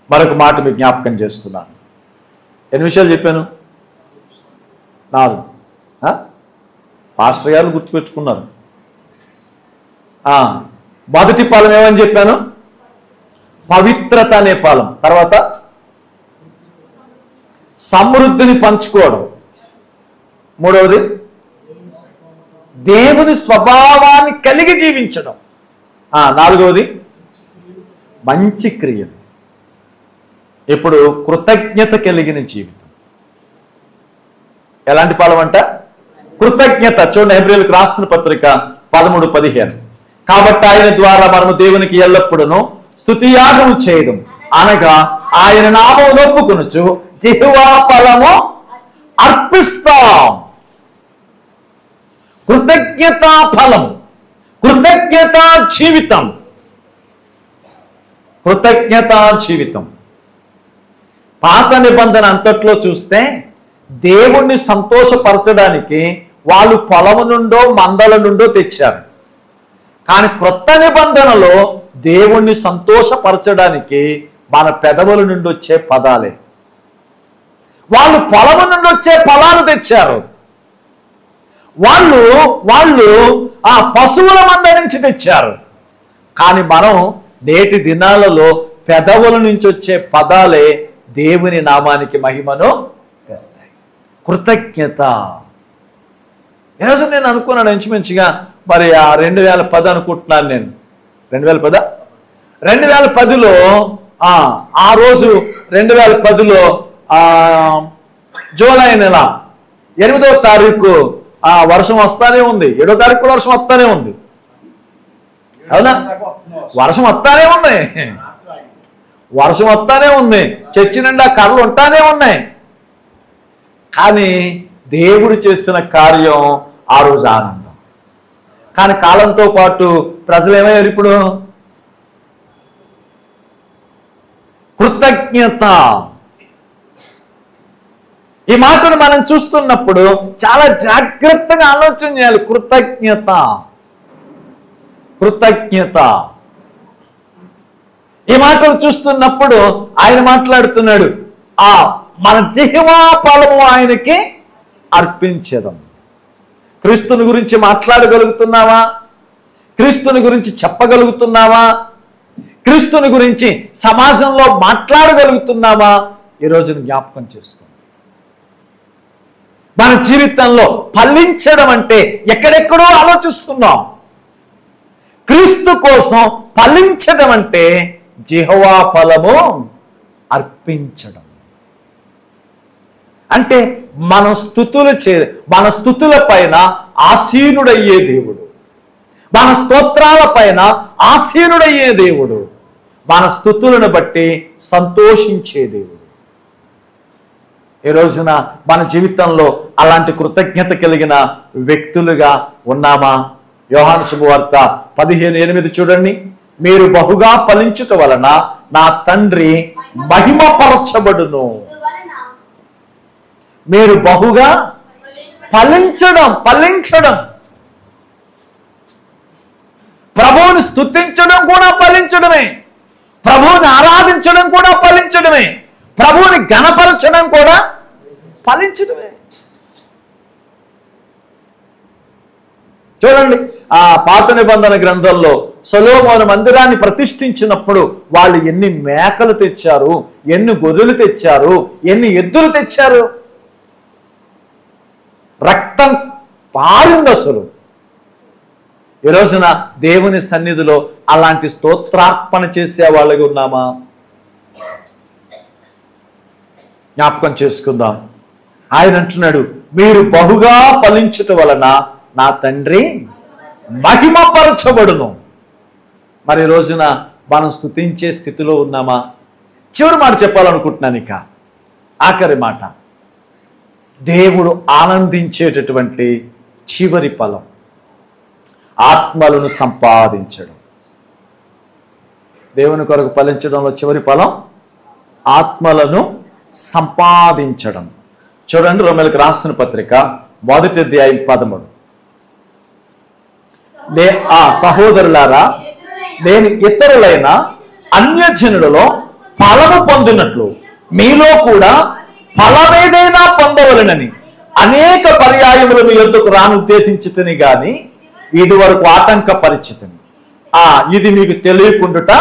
Speaker 2: మరొక మాట మీకు జ్ఞాపకం చేస్తున్నాను. ఎన్ని విషయాలు చెప్పాను? 4. పాస్టర్ గారు గుర్తుపెట్టుకున్నారు. మొదటి పాలం ఏమని చెప్పాను? పవిత్రత అనే పాలం. తర్వాత సమృద్ధిని పంచుకోవడం. 3వది దేవుని స్వభావాన్ని కలిగి జీవించడం. 4వది మంచి క్రియలు. ఇప్పుడు కృతజ్ఞత కలిగిన జీవితం. ఎలాంటి పాలం అంట? కృతజ్ఞత. చూడండి, హెబ్రీయులకు రాసిన పత్రిక 13:15. కాబట్టి ఆయన ద్వారా మనము దేవునికి ఎల్లప్పుడూ స్తుతియాగం చేయడం, అనగా ఆయన నామమును ఒప్పుకొనుచు జిహ్వా ఫలము అర్పిస్తాం. కృతజ్ఞతా ఫలం, కృతజ్ఞతా జీవితం. కృతజ్ఞతా జీవితం. పాత నిబంధన అంతట్లో చూస్తే దేవుణ్ణి సంతోషపరచడానికి వాళ్ళు పొలము నుండో మందల నుండో తెచ్చారు. కానీ క్రొత్త నిబంధనలో దేవుణ్ణి సంతోషపరచడానికి మన పెదవుల నుండి వచ్చే పదాలే. వాళ్ళు పొలము నుండి వచ్చే ఫలాలు తెచ్చారు. వాళ్ళు ఆ పశువుల మంద నుంచి తెచ్చారు. కానీ మనం నేటి దినాలలో పెదవుల నుంచి వచ్చే పదాలే దేవుని నామానికి మహిమను తెస్తాయి. కృతజ్ఞత. ఈరోజు నేను అనుకున్నాను ఇంచుమించుగా మరి ఆ 2010 అనుకుంటున్నాను నేను. 2010 2010లో ఆ రోజు 2010లో జూలై నెల 8వ తారీఖు వర్షం వస్తానే ఉంది. 7వ తారీఖు కూడా వర్షం వస్తానే ఉంది. అవునా? వర్షం వస్తానే ఉంది. వర్షం వస్తానే ఉంది. చర్చి నిండా కర్రలు ఉంటానే ఉన్నాయి. కానీ దేవుడు చేస్తున్న కార్యం ఆ రోజు ఆనందం. కానీ కాలంతో పాటు ప్రజలు ఏమయ్యారు? ఇప్పుడు కృతజ్ఞత. ఈ మాటను మనం చూస్తున్నప్పుడు చాలా జాగ్రత్తగా ఆలోచన చేయాలి. కృతజ్ఞత, కృతజ్ఞత. ఈ మాటలు చూస్తున్నప్పుడు ఆయన మాట్లాడుతున్నాడు, మన జిహ్వా ఫలము ఆయనకి అర్పించడం. క్రీస్తుని గురించి మాట్లాడగలుగుతున్నావా? క్రీస్తుని గురించి చెప్పగలుగుతున్నావా? క్రీస్తుని గురించి సమాజంలో మాట్లాడగలుగుతున్నావా? ఈరోజు జ్ఞాపకం చేసుకోండి. మన జీవితంలో ఫలించడం అంటే ఎక్కడెక్కడో ఆలోచిస్తున్నాం. క్రీస్తు కోసం ఫలించడం అంటే జిహ్వా ఫలము అర్పించడం. అంటే మన స్తుతుల పైన ఆసీనుడయ్యే దేవుడు, మన స్తోత్రాల పైన ఆసీనుడయ్యే దేవుడు, మన స్తుతులను బట్టి సంతోషించే దేవుడు. ఈ రోజున మన జీవితంలో అలాంటి కృతజ్ఞత కలిగిన వ్యక్తులుగా ఉన్నామా? యోహాను శుభవార్త 15:8 చూడండి. మీరు బహుగా ఫలించుట వలన నా తండ్రి మహిమపరచబడును. మీరు బహుగా ఫలించడం, ప్రభువుని స్తుతించడం కూడా ఫలించడమే, ప్రభువుని ఆరాధించడం కూడా ఫలించడమే, ప్రభువుని ఘనపరచడం కూడా ఫలించడమే. చూడండి, ఆ పాత నిబంధన గ్రంథంలో సొలొమోను మందిరాన్ని ప్రతిష్ఠించినప్పుడు వాళ్ళు ఎన్ని మేకలు తెచ్చారు, ఎన్ని గొర్రెలు తెచ్చారు, ఎన్ని ఎద్దులు తెచ్చారు. రక్తం పారింది అసలు. ఈ రోజున దేవుని సన్నిధిలో అలాంటి స్తోత్రార్పణ చేసే వాళ్ళగా ఉన్నామా? జ్ఞాపకం చేసుకుందాం. ఆయన అంటున్నాడు, మీరు బహుగా ఫలించుట వలన నా తండ్రి మహిమపరచబడును. మరి ఈ రోజున మనం స్తుతించే స్థితిలో ఉన్నామా? చివరి మాట చెప్పాలనుకుంటున్నాను. ఇక ఆఖరి మాట, దేవుడు ఆనందించేటటువంటి చివరి ఫలం ఆత్మలను సంపాదించడం. దేవుని కొరకు ఫలించడంలో చివరి ఫలం ఆత్మలను సంపాదించడం. చూడండి, రోమీయులకు రాసిన పత్రిక మొదటి అధ్యాయం 13. సహోదరులారా, నేను ఇతరులైన అన్యజనులలో ఫలము పొందినట్లు మీలో కూడా ఫలమేదైనా పొందవలెనని అనేక పర్యాయములు మీ యొద్దకు రాను ఉద్దేశించితిని గాని ఇది వరకు ఆటంకపరిచితిని. ఇది మీకు తెలియకుండుట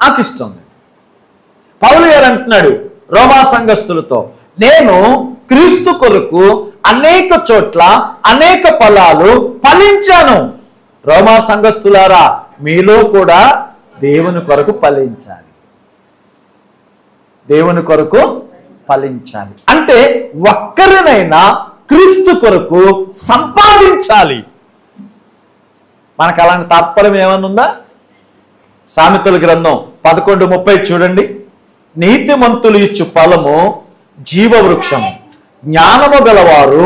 Speaker 2: నాకు ఇష్టం లేదు. పౌలు గారు అంటున్నాడు రోమా సంఘస్థులతో, నేను క్రీస్తు కొరకు అనేక చోట్ల అనేక ఫలాలు ఫలించాను. రోమా సంఘస్థులారా, మీలో కూడా దేవుని కొరకు ఫలించాలి. దేవుని కొరకు ఫలించాలి అంటే ఒక్కరినైనా క్రీస్తు కొరకు సంపాదించాలి. మనకు అలాంటి తాత్పర్యం ఏమన్నా ఉందా? సామెతల గ్రంథం 11:30 చూడండి. నీతిమంతులు ఇచ్చు ఫలము జీవవృక్షం, జ్ఞానము గలవారు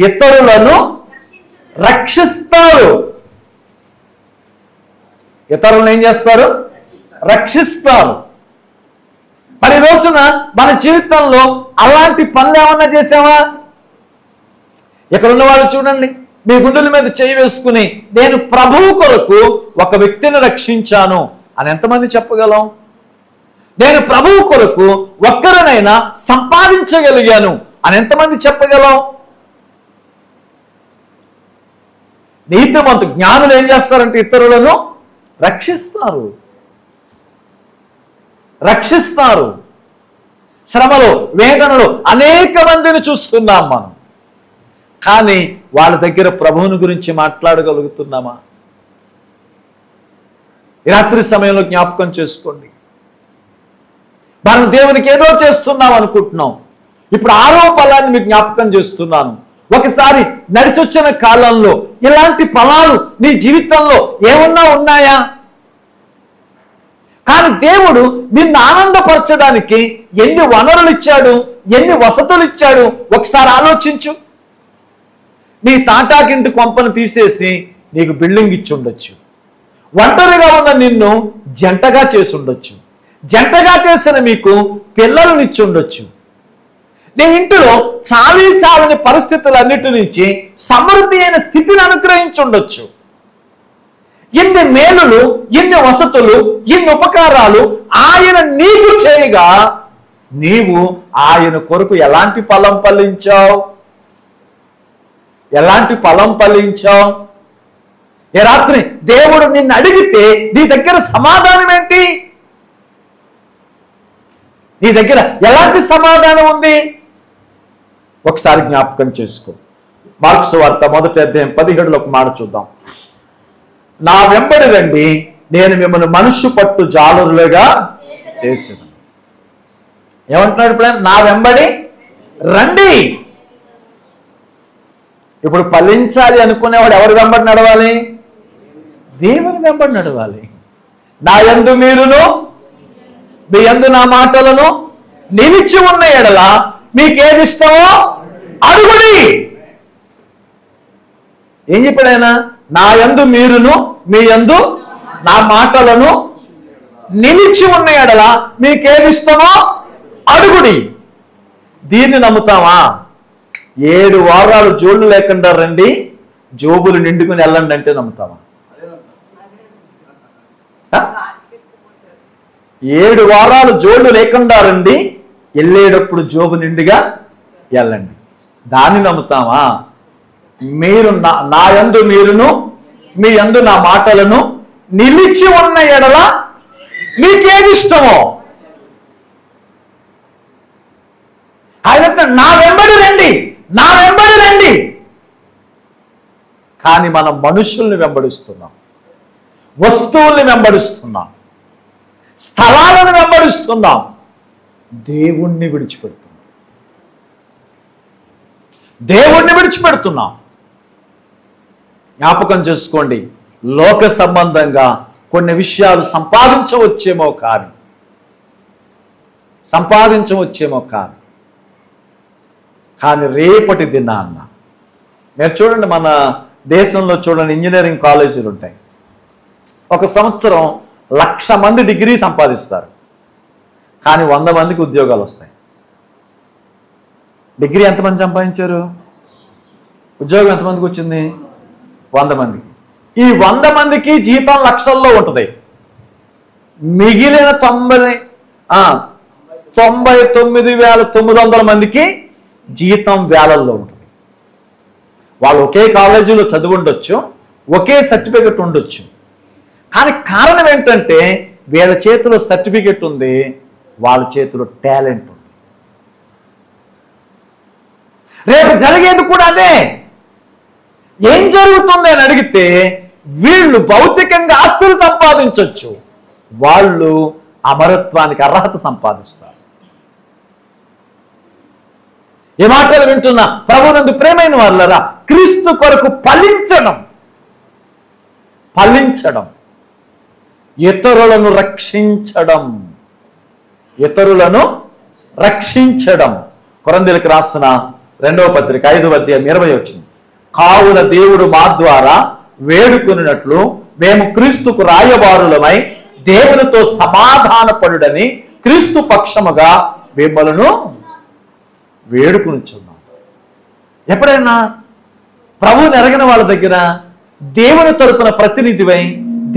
Speaker 2: ఇతరులను రక్షిస్తారు. ఇతరులను ఏం చేస్తారు? రక్షిస్తారు. మరి ఈ రోజున మన జీవితంలో అలాంటి పనులు ఏమన్నా చేసావా? ఇక్కడ ఉన్న వాళ్ళు చూడండి, మీ గుండెల మీద చేయి వేసుకుని నేను ప్రభువు కొరకు ఒక వ్యక్తిని రక్షించాను అని ఎంతమంది చెప్పగలం? నేను ప్రభువు కొరకు ఒక్కరినైనా సంపాదించగలిగాను అని ఎంతమంది చెప్పగలం? నీతిమంతు జ్ఞానులు ఏం చేస్తారంటే ఇతరులను రక్షిస్తారు. శ్రమలో వేదనలో అనేక మందిని చూస్తున్నాం మనం. కానీ వాళ్ళ దగ్గర ప్రభువుని గురించి మాట్లాడగలుగుతున్నామా? ఈ రాత్రి సమయంలో జ్ఞాపకం చేసుకోండి. మనం దేవునికి ఏదో చేస్తున్నాం అనుకుంటున్నాం. ఇప్పుడు 6వ ఫలాన్ని మీకు జ్ఞాపకం చేస్తున్నాను. ఒకసారి నడిచొచ్చిన కాలంలో ఇలాంటి ఫలాలు నీ జీవితంలో ఏమన్నా ఉన్నాయా? కానీ దేవుడు నిన్ను ఆనందపరచడానికి ఎన్ని వనరులు ఇచ్చాడు, ఎన్ని వసతులు ఇచ్చాడు ఒకసారి ఆలోచించు. నీ తాటాకింటి కొంపను తీసేసి నీకు బిల్డింగ్ ఇచ్చి ఉండొచ్చు. ఒంటరిగా ఉన్న నిన్ను జంటగా చేసి ఉండొచ్చు. జంటగా చేసిన మీకు పిల్లలను ఇచ్చి ఉండొచ్చు. నీ ఇంటిలో చాలని పరిస్థితులన్నిటి నుంచి సమృద్ధి అయిన స్థితిని అనుగ్రహించి ఉండొచ్చు. ఇన్ని మేలులు, ఇన్ని వసతులు, ఇన్ని ఉపకారాలు ఆయన నీకు చేయగా నీవు ఆయన కొరకు ఎలాంటి ఫలం ఫలించావు? ఈ రాత్రి దేవుడు నిన్ను అడిగితే నీ దగ్గర సమాధానం ఏంటి? నీ దగ్గర ఎలాంటి సమాధానం ఉంది? ఒకసారి జ్ఞాపకం చేసుకో. మార్కు సువార్త 1వ అధ్యాయం 17లో ఒక మాట చూద్దాం. నా వెంబడి రండి, నేను మిమ్మల్ని మనుష్య పట్టు జాలరులుగా చేసేది. ఏమంటున్నాడు ఇప్పుడు? నా వెంబడి రండి. ఇప్పుడు ఫలించాలి అనుకునేవాడు ఎవరి వెంబడి నడవాలి? దేవుని వెంబడి నడవాలి. నా యందు మీరును మీ యందు నా మాటలను నిలిచి ఉన్న ఎడల మీకేది ఇష్టమో అడుగుడి. ఏం చెప్పాడు ఆయన? నా యందు మీరును మీ యందు నా మాటలను నిలిచి ఉన్న ఎడల మీకేది ఇష్టమో అడుగుడి. దీన్ని నమ్ముతావా? 7 వారాలు జోళ్ళు లేకుండా రండి, జోబులు నిండుకుని వెళ్ళండి అంటే నమ్ముతావా? 7 వారాలు జోళ్ళు లేకుండా రండి, వెళ్ళేటప్పుడు జోబు నిండుగా వెళ్ళండి, దాన్ని నమ్ముతావా? మీరు నా యందు మీరును మీ యందు నా మాటలను నిలిచి ఉన్న ఎడల మీకేది ఇష్టమో ఆయన నా వెంబడి రండి, నా వెంబడి రండి. కానీ మనం మనుషుల్ని వెంబడిస్తున్నాం, వస్తువుల్ని వెంబడిస్తున్నాం, స్థలాలను వెంబడిస్తున్నాం, దేవుణ్ణి విడిచిపెడుతున్నాం. జ్ఞాపకం చేసుకోండి, లోక సంబంధంగా కొన్ని విషయాలు సంపాదించవచ్చేమో కానీ రేపటి దినాన్న మీరు చూడండి, మన దేశంలో చూడండి, ఇంజనీరింగ్ కాలేజీలు ఉంటాయి. ఒక సంవత్సరం 1,00,000 మంది డిగ్రీ సంపాదిస్తారు, కానీ 100 మందికి ఉద్యోగాలు వస్తాయి. డిగ్రీ ఎంతమంది సంపాదించారు? ఉద్యోగం ఎంతమందికి వచ్చింది? 100 మందికి. ఈ 100 మందికి జీతం లక్షల్లో ఉంటుంది. మిగిలిన 99,900 మందికి జీతం వేలల్లో ఉంటుంది. వాళ్ళు ఒకే కాలేజీలో చదివి ఉండొచ్చు, ఒకే సర్టిఫికెట్ ఉండొచ్చు. కానీ కారణం ఏంటంటే వీళ్ళ చేతిలో సర్టిఫికెట్ ఉంది, వాళ్ళ చేతిలో టాలెంట్ ఉంది. రేపు జరిగేది కూడా అదే. ఏం జరుగుతుంది అని అడిగితే వీళ్ళు భౌతికంగా ఆస్తులు సంపాదించవచ్చు, వాళ్ళు అమరత్వానికి అర్హత సంపాదిస్తారు. ఏ మాటలు వింటున్నా ప్రభువునందు ప్రేమైన వాళ్ళరా, క్రీస్తు కొరకు ఫలించడం, ఇతరులను రక్షించడం. కొరింథీయులకు రాసిన 2వ పత్రిక 5వ అధ్యాయం 20 వచ్చింది. కావున దేవుడు మా ద్వారా వేడుకొనున్నట్లు మేము క్రీస్తుకు రాయబారులమై దేవునితో సమాధానపడుడని క్రీస్తు పక్షముగా మిమ్మలను వేడుకొనుచున్నాం. ఎప్పుడైనా ప్రభువుని ఎరగిన వాళ్ళ దగ్గర దేవుని తరపున ప్రతినిధివై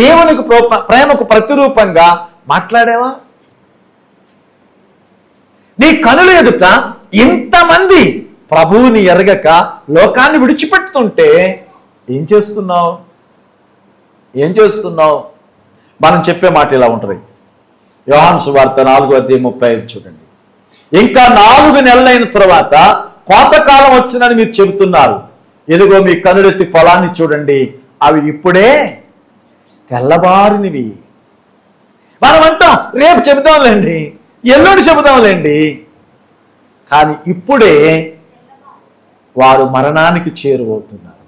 Speaker 2: దేవునికి ప్రేమకు ప్రతిరూపంగా మాట్లాడేవా? నీ కనుల ఎదుట ఇంతమంది ప్రభువుని ఎరగక లోకాన్ని విడిచిపెడుతుంటే ఏం చేస్తున్నావు? మనం చెప్పే మాట ఇలా ఉంటుంది. యోహాను సువార్త 4వ అధ్యాయం 35 చూడండి. ఇంకా 4 నెలలైన తర్వాత కోతకాలం వచ్చిందని మీరు చెబుతున్నారు. ఎదుగో మీ కనులెత్తి పొలాన్ని చూడండి, అవి ఇప్పుడే తెల్లబారినవి. మనం అంటాం రేపు చెబుదాంలేండి, ఎల్లుండి చెబుదాంలేండి, కానీ ఇప్పుడే వారు మరణానికి చేరువవుతున్నారు.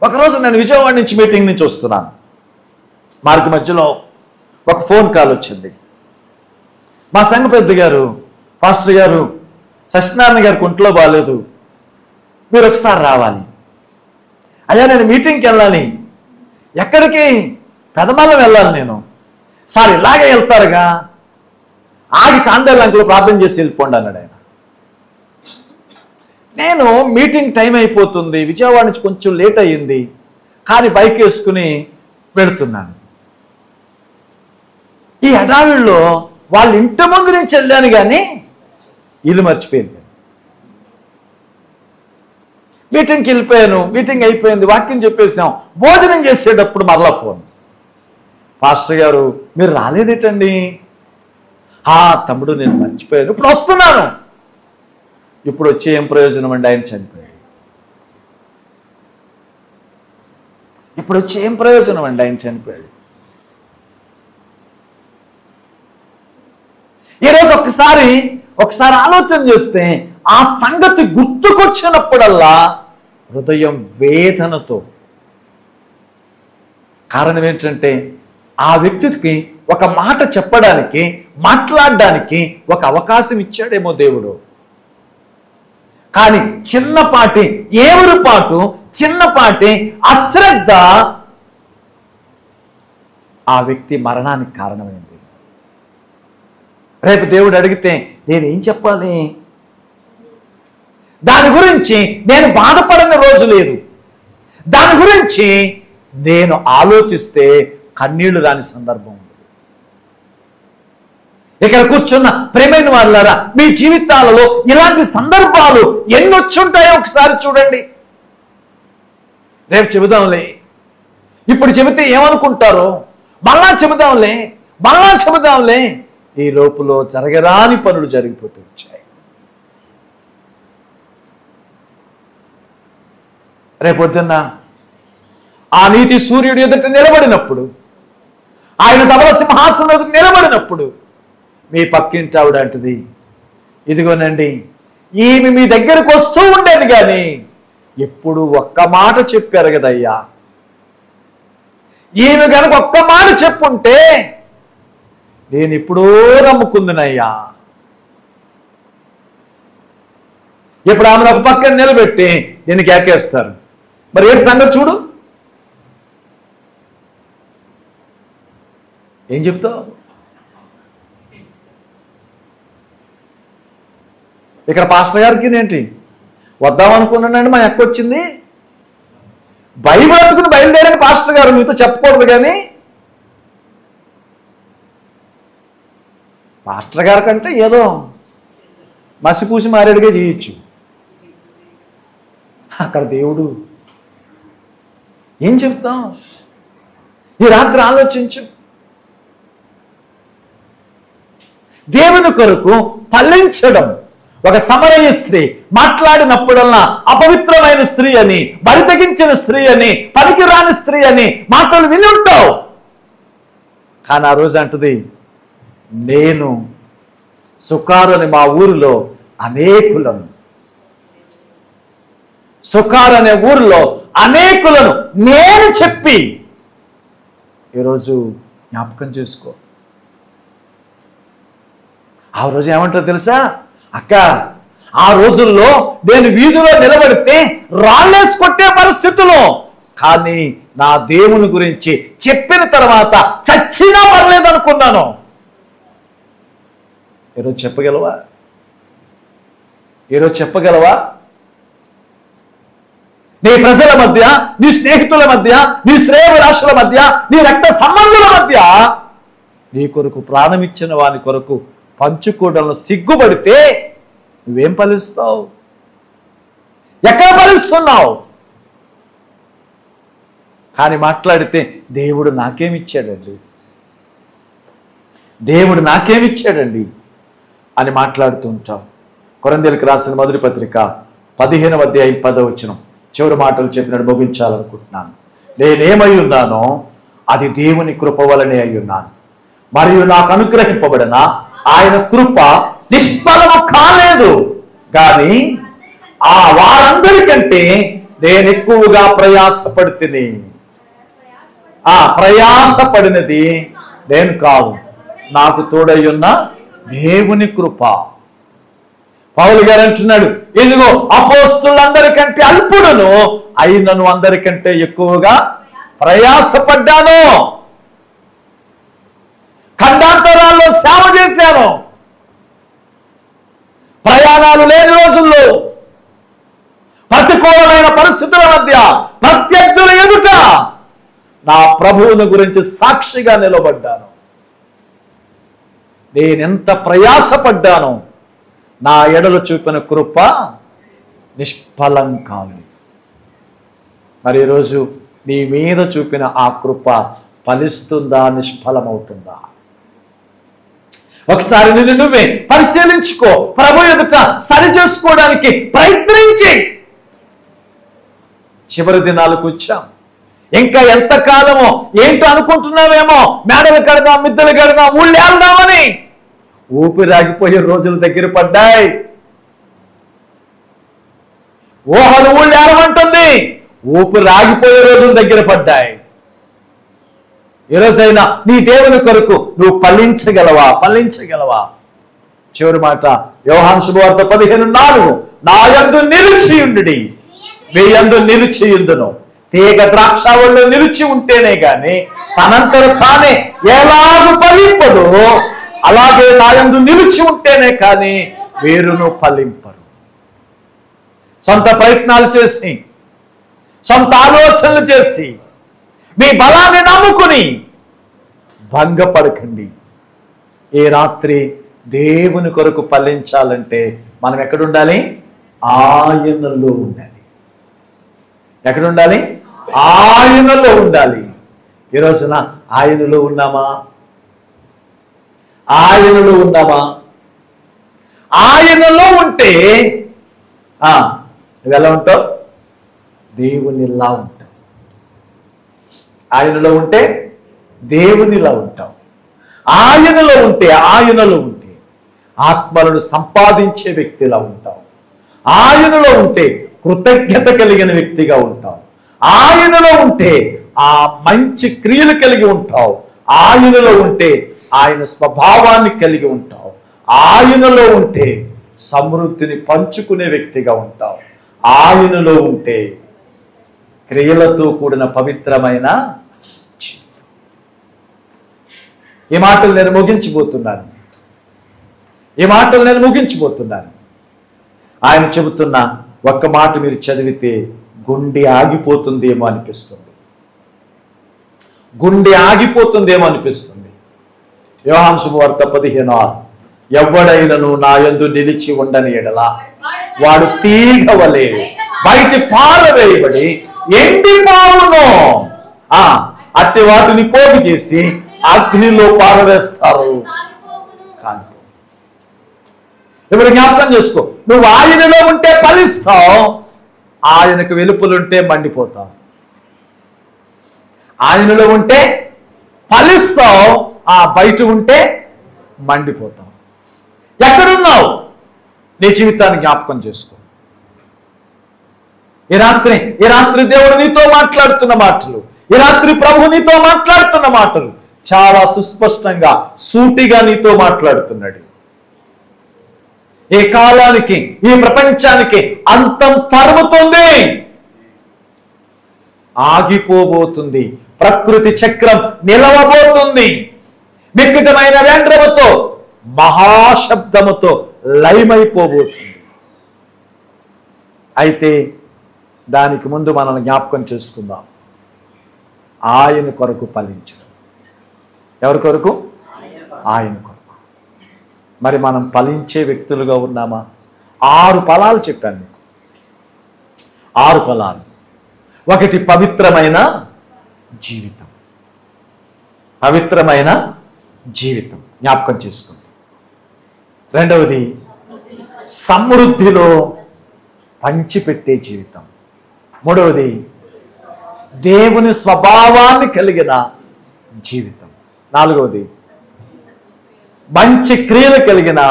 Speaker 2: ఒకరోజు నేను విజయవాడ నుంచి మీటింగ్ నుంచి వస్తున్నాను. మార్గ మధ్యలో ఒక ఫోన్ కాల్ వచ్చింది. మా సంఘ పెద్ద గారు, పాస్టర్ గారు, సత్యనారాయణ గారికి ఒంట్లో బాగాలేదు, మీరు ఒకసారి రావాలి. అయ్యా నేను మీటింగ్కి వెళ్ళాలి. ఎక్కడికి? పెదమల్లం వెళ్ళాలి నేను. సార్ ఇలాగే వెళ్తారుగా, ఆగి కాందేళ్ళంకలో ప్రార్థన చేసి వెళ్ళిపోండి అన్నాడు ఆయన. నేను మీటింగ్ టైం అయిపోతుంది, విజయవాడ నుంచి కొంచెం లేట్ అయ్యింది, కానీ బైక్ వేసుకుని వెళుతున్నాను. ఈ హడావిడిలో వాళ్ళ ఇంటి ముందు నుంచి వెళ్ళాను, కానీ ఇల్లు మర్చిపోయింది. మీటింగ్కి వెళ్ళిపోయాను, మీటింగ్ అయిపోయింది, వాక్యం చెప్పేసాం. భోజనం చేసేటప్పుడు మరలా ఫోన్, పాస్టర్ గారు మీరు రాలేదేటండి? తమ్ముడు నేను మర్చిపోయాను, ఇప్పుడు వస్తున్నాను. ఇప్పుడు వచ్చే ఏం ప్రయోజనం అండి, ఆయన చనిపోయాడు. ఇప్పుడు వచ్చే ఏం ప్రయోజనం అండి, ఆయన చనిపోయాడు. ఈరోజు ఒకసారి ఆలోచన చేస్తే ఆ సంగతి గుర్తుకొచ్చినప్పుడల్లా హృదయం వేదనతో. కారణం ఏంటంటే ఆ వ్యక్తికి ఒక మాట చెప్పడానికి, మాట్లాడడానికి ఒక అవకాశం ఇచ్చాడేమో దేవుడు. కానీ చిన్నపాటి అశ్రద్ధ ఆ వ్యక్తి మరణానికి కారణమైంది. రేపు దేవుడు అడిగితే నేనేం చెప్పాలి? దాని గురించి నేను బాధపడని రోజు లేదు. దాని గురించి నేను ఆలోచిస్తే కన్నీళ్లు రాని సందర్భం ఉంది. ఇక్కడ కూర్చున్న ప్రేమైన వాళ్ళారా, మీ జీవితాలలో ఇలాంటి సందర్భాలు ఎన్నొచ్చుంటాయో ఒకసారి చూడండి. రేపు చెబుదాంలే, ఇప్పుడు చెబితే ఏమనుకుంటారో, మళ్ళా చెబుదాంలే, ఈ లోపులో జరగరాని పనులు జరిగిపోతూ వచ్చాయి. రేపొద్దున్న ఆ నీతి సూర్యుడు ఎదుట నిలబడినప్పుడు, ఆయన ధవల సింహాసనం ఎదుట నిలబడినప్పుడు మీ పక్కింటి ఆవిడ అంటది, ఇదిగోనండి ఈమె మీ దగ్గరకు వస్తూ ఉండేది కానీ ఎప్పుడు ఒక్క మాట చెప్పారు కదయ్యా, ఈమె కనుక ఒక్క మాట చెప్పుంటే నేను ఎప్పుడో నమ్ముకుందునయ్యా. ఇప్పుడు ఆమెను ఒక పక్కన నిలబెట్టి నేను కేకేస్తారు. మరి ఏంటి సంగతి చూడు, ఏం చెప్తావు? ఇక్కడ పాస్టర్ గారికి ఏంటి, వద్దామనుకున్నానండి, మా అక్క వచ్చింది. బైబిల్ పట్టుకుని బయలుదేరని పాస్టర్ గారు, మీతో చెప్పకూడదు కానీ పాస్టర్ గారి కంటే ఏదో మసిపూసి మారేడుగా చేయొచ్చు. అక్కడ దేవుడు ఏం చెప్తాం? ఈ రాత్రి ఆలోచించు. దేవుని కొరకు ఫలించడం. ఒక సమరయ స్త్రీ మాట్లాడినప్పుడల్లా అపవిత్రమైన స్త్రీ అని, బరి తెగించిన స్త్రీ అని, పనికిరాని స్త్రీ అని మాటలు విని ఉంటావు. కానీ ఆ రోజు అంటది, నేను సుకారు అని మా ఊరిలో అనేకులను, సుకారు అనే ఊరిలో అనేకులను నేను చెప్పి, ఈరోజు జ్ఞాపకం చేసుకో. ఆ రోజు ఏమంటారో తెలుసా? అక్క, ఆ రోజుల్లో నేను వీధిలో నిలబడితే రాళ్ళేసి కొట్టే పరిస్థితుల్లో, కానీ నా దేవుని గురించి చెప్పిన తర్వాత చచ్చినా పర్లేదు అనుకున్నాను. ఈరోజు చెప్పగలవా? ఈరోజు చెప్పగలవా? నీ ప్రజల మధ్య, నీ స్నేహితుల మధ్య, నీ శ్రేయోభిలాషుల మధ్య, నీ రక్త సంబంధుల మధ్య నీ కొరకు ప్రాణమిచ్చిన వాని కొరకు పంచుకోవడంలో సిగ్గుపడితే నువ్వేం ఫలిస్తావు? ఎక్కడ ఫలిస్తున్నావు? కానీ మాట్లాడితే దేవుడు నాకేమిచ్చాడండి, దేవుడు నాకేమిచ్చాడండి అని మాట్లాడుతూ ఉంటావు. కొరింథీయులకు రాసిన మొదటి పత్రిక 15వ అధ్యాయం 10వ వచనం చివరి మాటలు చెప్పినట్టు ముగించాలనుకుంటున్నాను. నేనేమై ఉన్నానో అది దేవుని కృప వలనే అయి ఉన్నాను, మరియు నాకు అనుగ్రహింపబడిన ఆయన కృప నిష్ఫలము కాలేదు. కానీ ఆ వారందరికంటే నేను ఎక్కువగా ప్రయాసపడితిని. ఆ ప్రయాసపడినది నేను కాదు, నాకు తోడయ్యున్న దేవుని కృప. పౌలు గారు అంటున్నాడు, ఇదిగో అపోస్తులందరికంటే అల్పుడును అయినను అందరికంటే ఎక్కువగా ప్రయాసపడ్డాను, ఖండాంతరాల్లో సేవ చేశాను. ప్రయాణాలు లేని రోజుల్లో, ప్రతికూలమైన పరిస్థితుల మధ్య, ప్రత్యర్థుల ఎదుట నా ప్రభువుని గురించి సాక్షిగా నిలబడ్డాను. నేనెంత ప్రయాసపడ్డానో నా ఎడలు చూపిన కృప నిష్ఫలం కాలేదు. మరి ఈరోజు నీ మీద చూపిన ఆ కృప ఫలిస్తుందా, నిష్ఫలమవుతుందా? ఒకసారి నిన్ను నువ్వే పరిశీలించుకో. ప్రభు ఎదుట సరి చేసుకోవడానికి ప్రయత్నించి. చివరి దినాలకు వచ్చాం. ఇంకా ఎంతకాలమో ఏంటో అనుకుంటున్నావేమో, మేడలు కడదాం, మిద్దెలు కడదాం, ఊళ్ళు వెళ్దామని. ఊపిరాగిపోయే రోజులు దగ్గర పడ్డాయి. ఊహలు ఊళ్ళు ఏరమంటుంది, ఊపిరాగిపోయే రోజులు దగ్గర పడ్డాయి. ఈరోజైనా నీ దేవుని కొరకు నువ్వు ఫలించగలవా? ఫలించగలవా? చివరి మాట యోహాను శుభవార్త 15:4, నా యందు నిలిచియుండుడి, మీ యందు నిలిచియుందును. తీగ ద్రాక్షావళిలో నిలిచి ఉంటేనే గాని తనంతట తానే ఎలాగూ ఫలింపదు, అలాగే నా యందు నిలిచి ఉంటేనే కానీ వేరును ఫలింపరు. సొంత ప్రయత్నాలు చేసి, సొంత ఆలోచనలు చేసి, మీ బలాన్ని నమ్ముకుని భంగపడకండి. ఈ రాత్రి దేవుని కొరకు ఫలించాలంటే మనం ఎక్కడుండాలి? ఆయనలో ఉండాలి. ఎక్కడుండాలి? ఆయనలో ఉండాలి. ఈ రోజున ఆయనలో ఉన్నామా? ఆయనలో ఉన్నామా? ఆయనలో ఉంటే నువ్వెలా ఉంటావు? దేవునిలా ఉంటావు. ఆయనలో ఉంటే దేవునిలా ఉంటావు. ఆయనలో ఉంటే ఆత్మలను సంపాదించే వ్యక్తిలా ఉంటావు. ఆయనలో ఉంటే కృతజ్ఞత కలిగిన వ్యక్తిగా ఉంటావు. ఆయనలో ఉంటే ఆ మంచి క్రియలు కలిగి ఉంటావు. ఆయనలో ఉంటే ఆయన స్వభావాన్ని కలిగి ఉంటావు. ఆయనలో ఉంటే సమృద్ధిని పంచుకునే వ్యక్తిగా ఉంటావు. ఆయనలో ఉంటే క్రియలతో కూడిన పవిత్రమైన జీవితం. ఈ మాటలు నేను ముగించబోతున్నాను. ఆయన చెబుతున్న ఒక్క మాట మీరు చదివితే గుండె ఆగిపోతుందేమో అనిపిస్తుంది. గుండె ఆగిపోతుందేమో అనిపిస్తుంది. యోహాను శుభవార్త 15:6 ఎవడైనను నా యందు నిలిచి ఉండని ఎడల వాడు తీగ వలె బయట పారవేయబడి ఎండిపోవును. అట్టి వాటిని పోగు చేసి అగ్నిలో పారవేస్తారు. కాదు, ఇప్పుడు జ్ఞాపకం చేసుకో, నువ్వు ఆయనలో ఉంటే ఫలిస్తావు, ఆయనకు వెలుపులుంటే మండిపోతావు. ఆయనలో ఉంటే ఫలిస్తావు, బయట ఉంటే మండిపోతావు. ఎక్కడున్నావు? నీ జీవితాన్ని జ్ఞాపకం చేసుకో. ఈ రాత్రి దేవుడు నీతో మాట్లాడుతున్న మాటలు, ఈ రాత్రి ప్రభు నీతో మాట్లాడుతున్న మాటలు చాలా సుస్పష్టంగా సూటిగా నీతో మాట్లాడుతున్నాడు. ఈ కాలానికి, ఈ ప్రపంచానికి అంతం తరుముతుంది, ఆగిపోబోతుంది. ప్రకృతి చక్రం నిలవబోతుంది. మిక్కటమైన వేంద్రముతో, మహాశబ్దముతో లయమైపోబోతుంది. అయితే దానికి ముందు మనం జ్ఞాపకం చేసుకుందాం, ఆయన కొరకు ఫలించడం. ఎవరి కొరకు? ఆయన కొరకు. మరి మనం ఫలించే వ్యక్తులుగా ఉన్నామా? 6 ఫలాలు చెప్పాను మీకు. 6 ఫలాలు. ఒకటి పవిత్రమైన జీవితం. పవిత్రమైన జీవితం జ్ఞాపకం చేసుకోండి. రెండవది సమృద్ధిలో పంచిపెట్టే జీవితం. మూడవది దేవుని స్వభావాన్ని కలిగిన జీవితం. నాలుగవది మంచి క్రియలు కలిగిన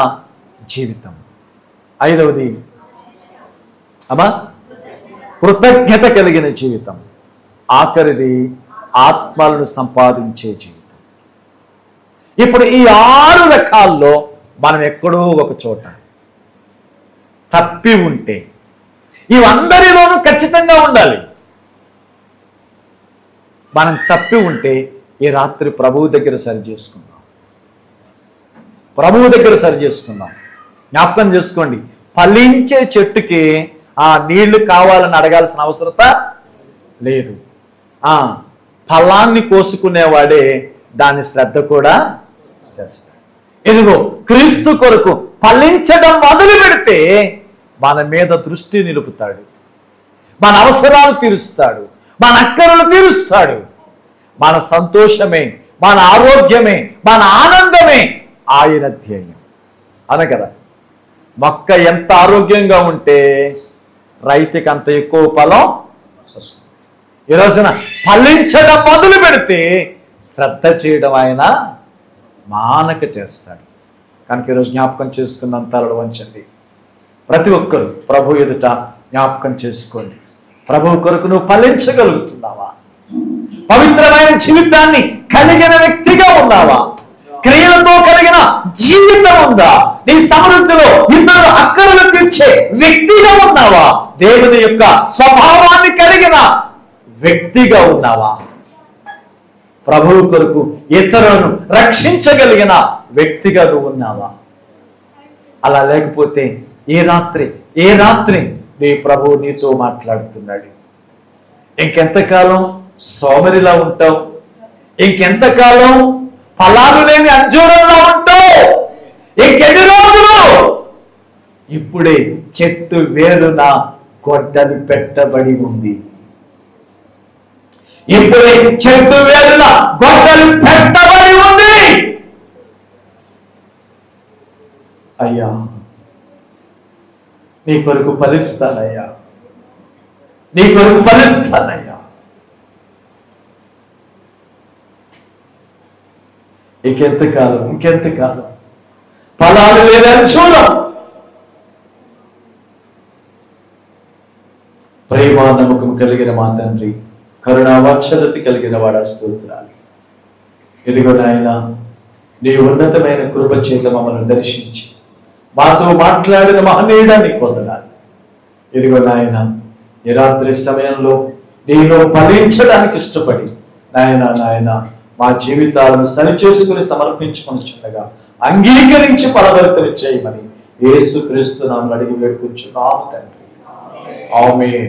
Speaker 2: జీవితం. ఐదవది కృతజ్ఞత కలిగిన జీవితం. ఆఖరిది ఆత్మలను సంపాదించే జీవితం. ఇప్పుడు ఈ 6 రకాల్లో మనం ఎక్కడో ఒక చోట తప్పి ఉంటే, ఇవందరిలోనూ ఖచ్చితంగా ఉండాలి. మనం తప్పి ఉంటే ఈ రాత్రి ప్రభువు దగ్గర సరి చేసుకుందాం. ప్రభువు దగ్గర సరి చేసుకుందాం. జ్ఞాపకం చేసుకోండి, ఫలించే చెట్టుకి నీళ్లు కావాలని అడగాల్సిన అవసరత లేదు. ఫలాన్ని కోసుకునేవాడే దాని శ్రద్ధ కూడా చేస్తాడు. ఇదిగో క్రీస్తు కొరకు ఫలించడం మొదలు పెడితే మన మీద దృష్టి నిలుపుతాడు, మన అవసరాలు తీరుస్తాడు, మన అక్కరలు తీరుస్తాడు. మన సంతోషమే, మన ఆరోగ్యమే, మన ఆనందమే ఆయన ధ్యేయం. అనగల మొక్క ఎంత ఆరోగ్యంగా ఉంటే రైతుకి అంత ఎక్కువ ఫలం వస్తుంది. ఈ రోజున ఫలించడం మొదలు పెడితే శ్రద్ధ చేయడం ఆయన మానక చేస్తాడు. కనుక ఈరోజు జ్ఞాపకం చేసుకున్న తలలు వంచండి. ప్రతి ఒక్కరు ప్రభు ఎదుట జ్ఞాపకం చేసుకోండి. ప్రభు కొరకు నువ్వు ఫలించగలుగుతున్నావా? పవిత్రమైన జీవితాన్ని కలిగిన వ్యక్తిగా ఉన్నావా? క్రియలతో కలిగిన జీవితం ఉందా? నీ సమృద్ధిలో ఇతరుల అక్కరలు తీర్చే వ్యక్తిగా ఉన్నావా? దేవుని యొక్క స్వభావాన్ని కలిగిన వ్యక్తిగా ఉన్నావా? ప్రభువు కొరకు ఇతరులను రక్షించగలిగిన వ్యక్తిగా నువ్వు ఉన్నావా? అలా లేకపోతే ఏ రాత్రి నీ ప్రభువు నీతో మాట్లాడుతున్నాడు. ఇంకెంతకాలం సోమరిలా ఉంటావు? ఇంకెంతకాలం ఫలాలు లేని అంజూరంలా ఉంటావు? ఇంకెన్ని రోజులు? ఇప్పుడే చెట్టు వేరున గొడ్డలి పెట్టబడి ఉంది. ఇప్పుడే చెట్టు వేరున గొడ్డలి పెట్టబడి ఉంది. అయ్యా, నీ కొరకు ఫలిస్తానయ్యా, నీ కొరకు ఫలిస్తానయ్యా. ఇంకెంతకాలం ఫలాలు లేదని చూడం. ప్రేమ నమ్మకం కలిగిన మా తండ్రి, కరుణావాత్సల్యత కలిగిన వాడా, స్తోత్రాలు. ఇదిగో నాయన, నీ ఉన్నతమైన కృప చేత మమ్మల్ని దర్శించి మాతో మాట్లాడిన మహనీయుడా నీకు వందనాలు. ఇదిగో నాయన, ఈ రాత్రి సమయంలో నీలో ఫలించడానికి ఇష్టపడి నాయన మా జీవితాలను సరిచేసుకుని సమర్పించుకొని చిన్నగా అంగీకరించి ఫలభరితం చేయమని యేసుక్రీస్తు నామమున అడిగి వేడుకుంటున్నాము తండ్రి.
Speaker 1: ఆమేన్.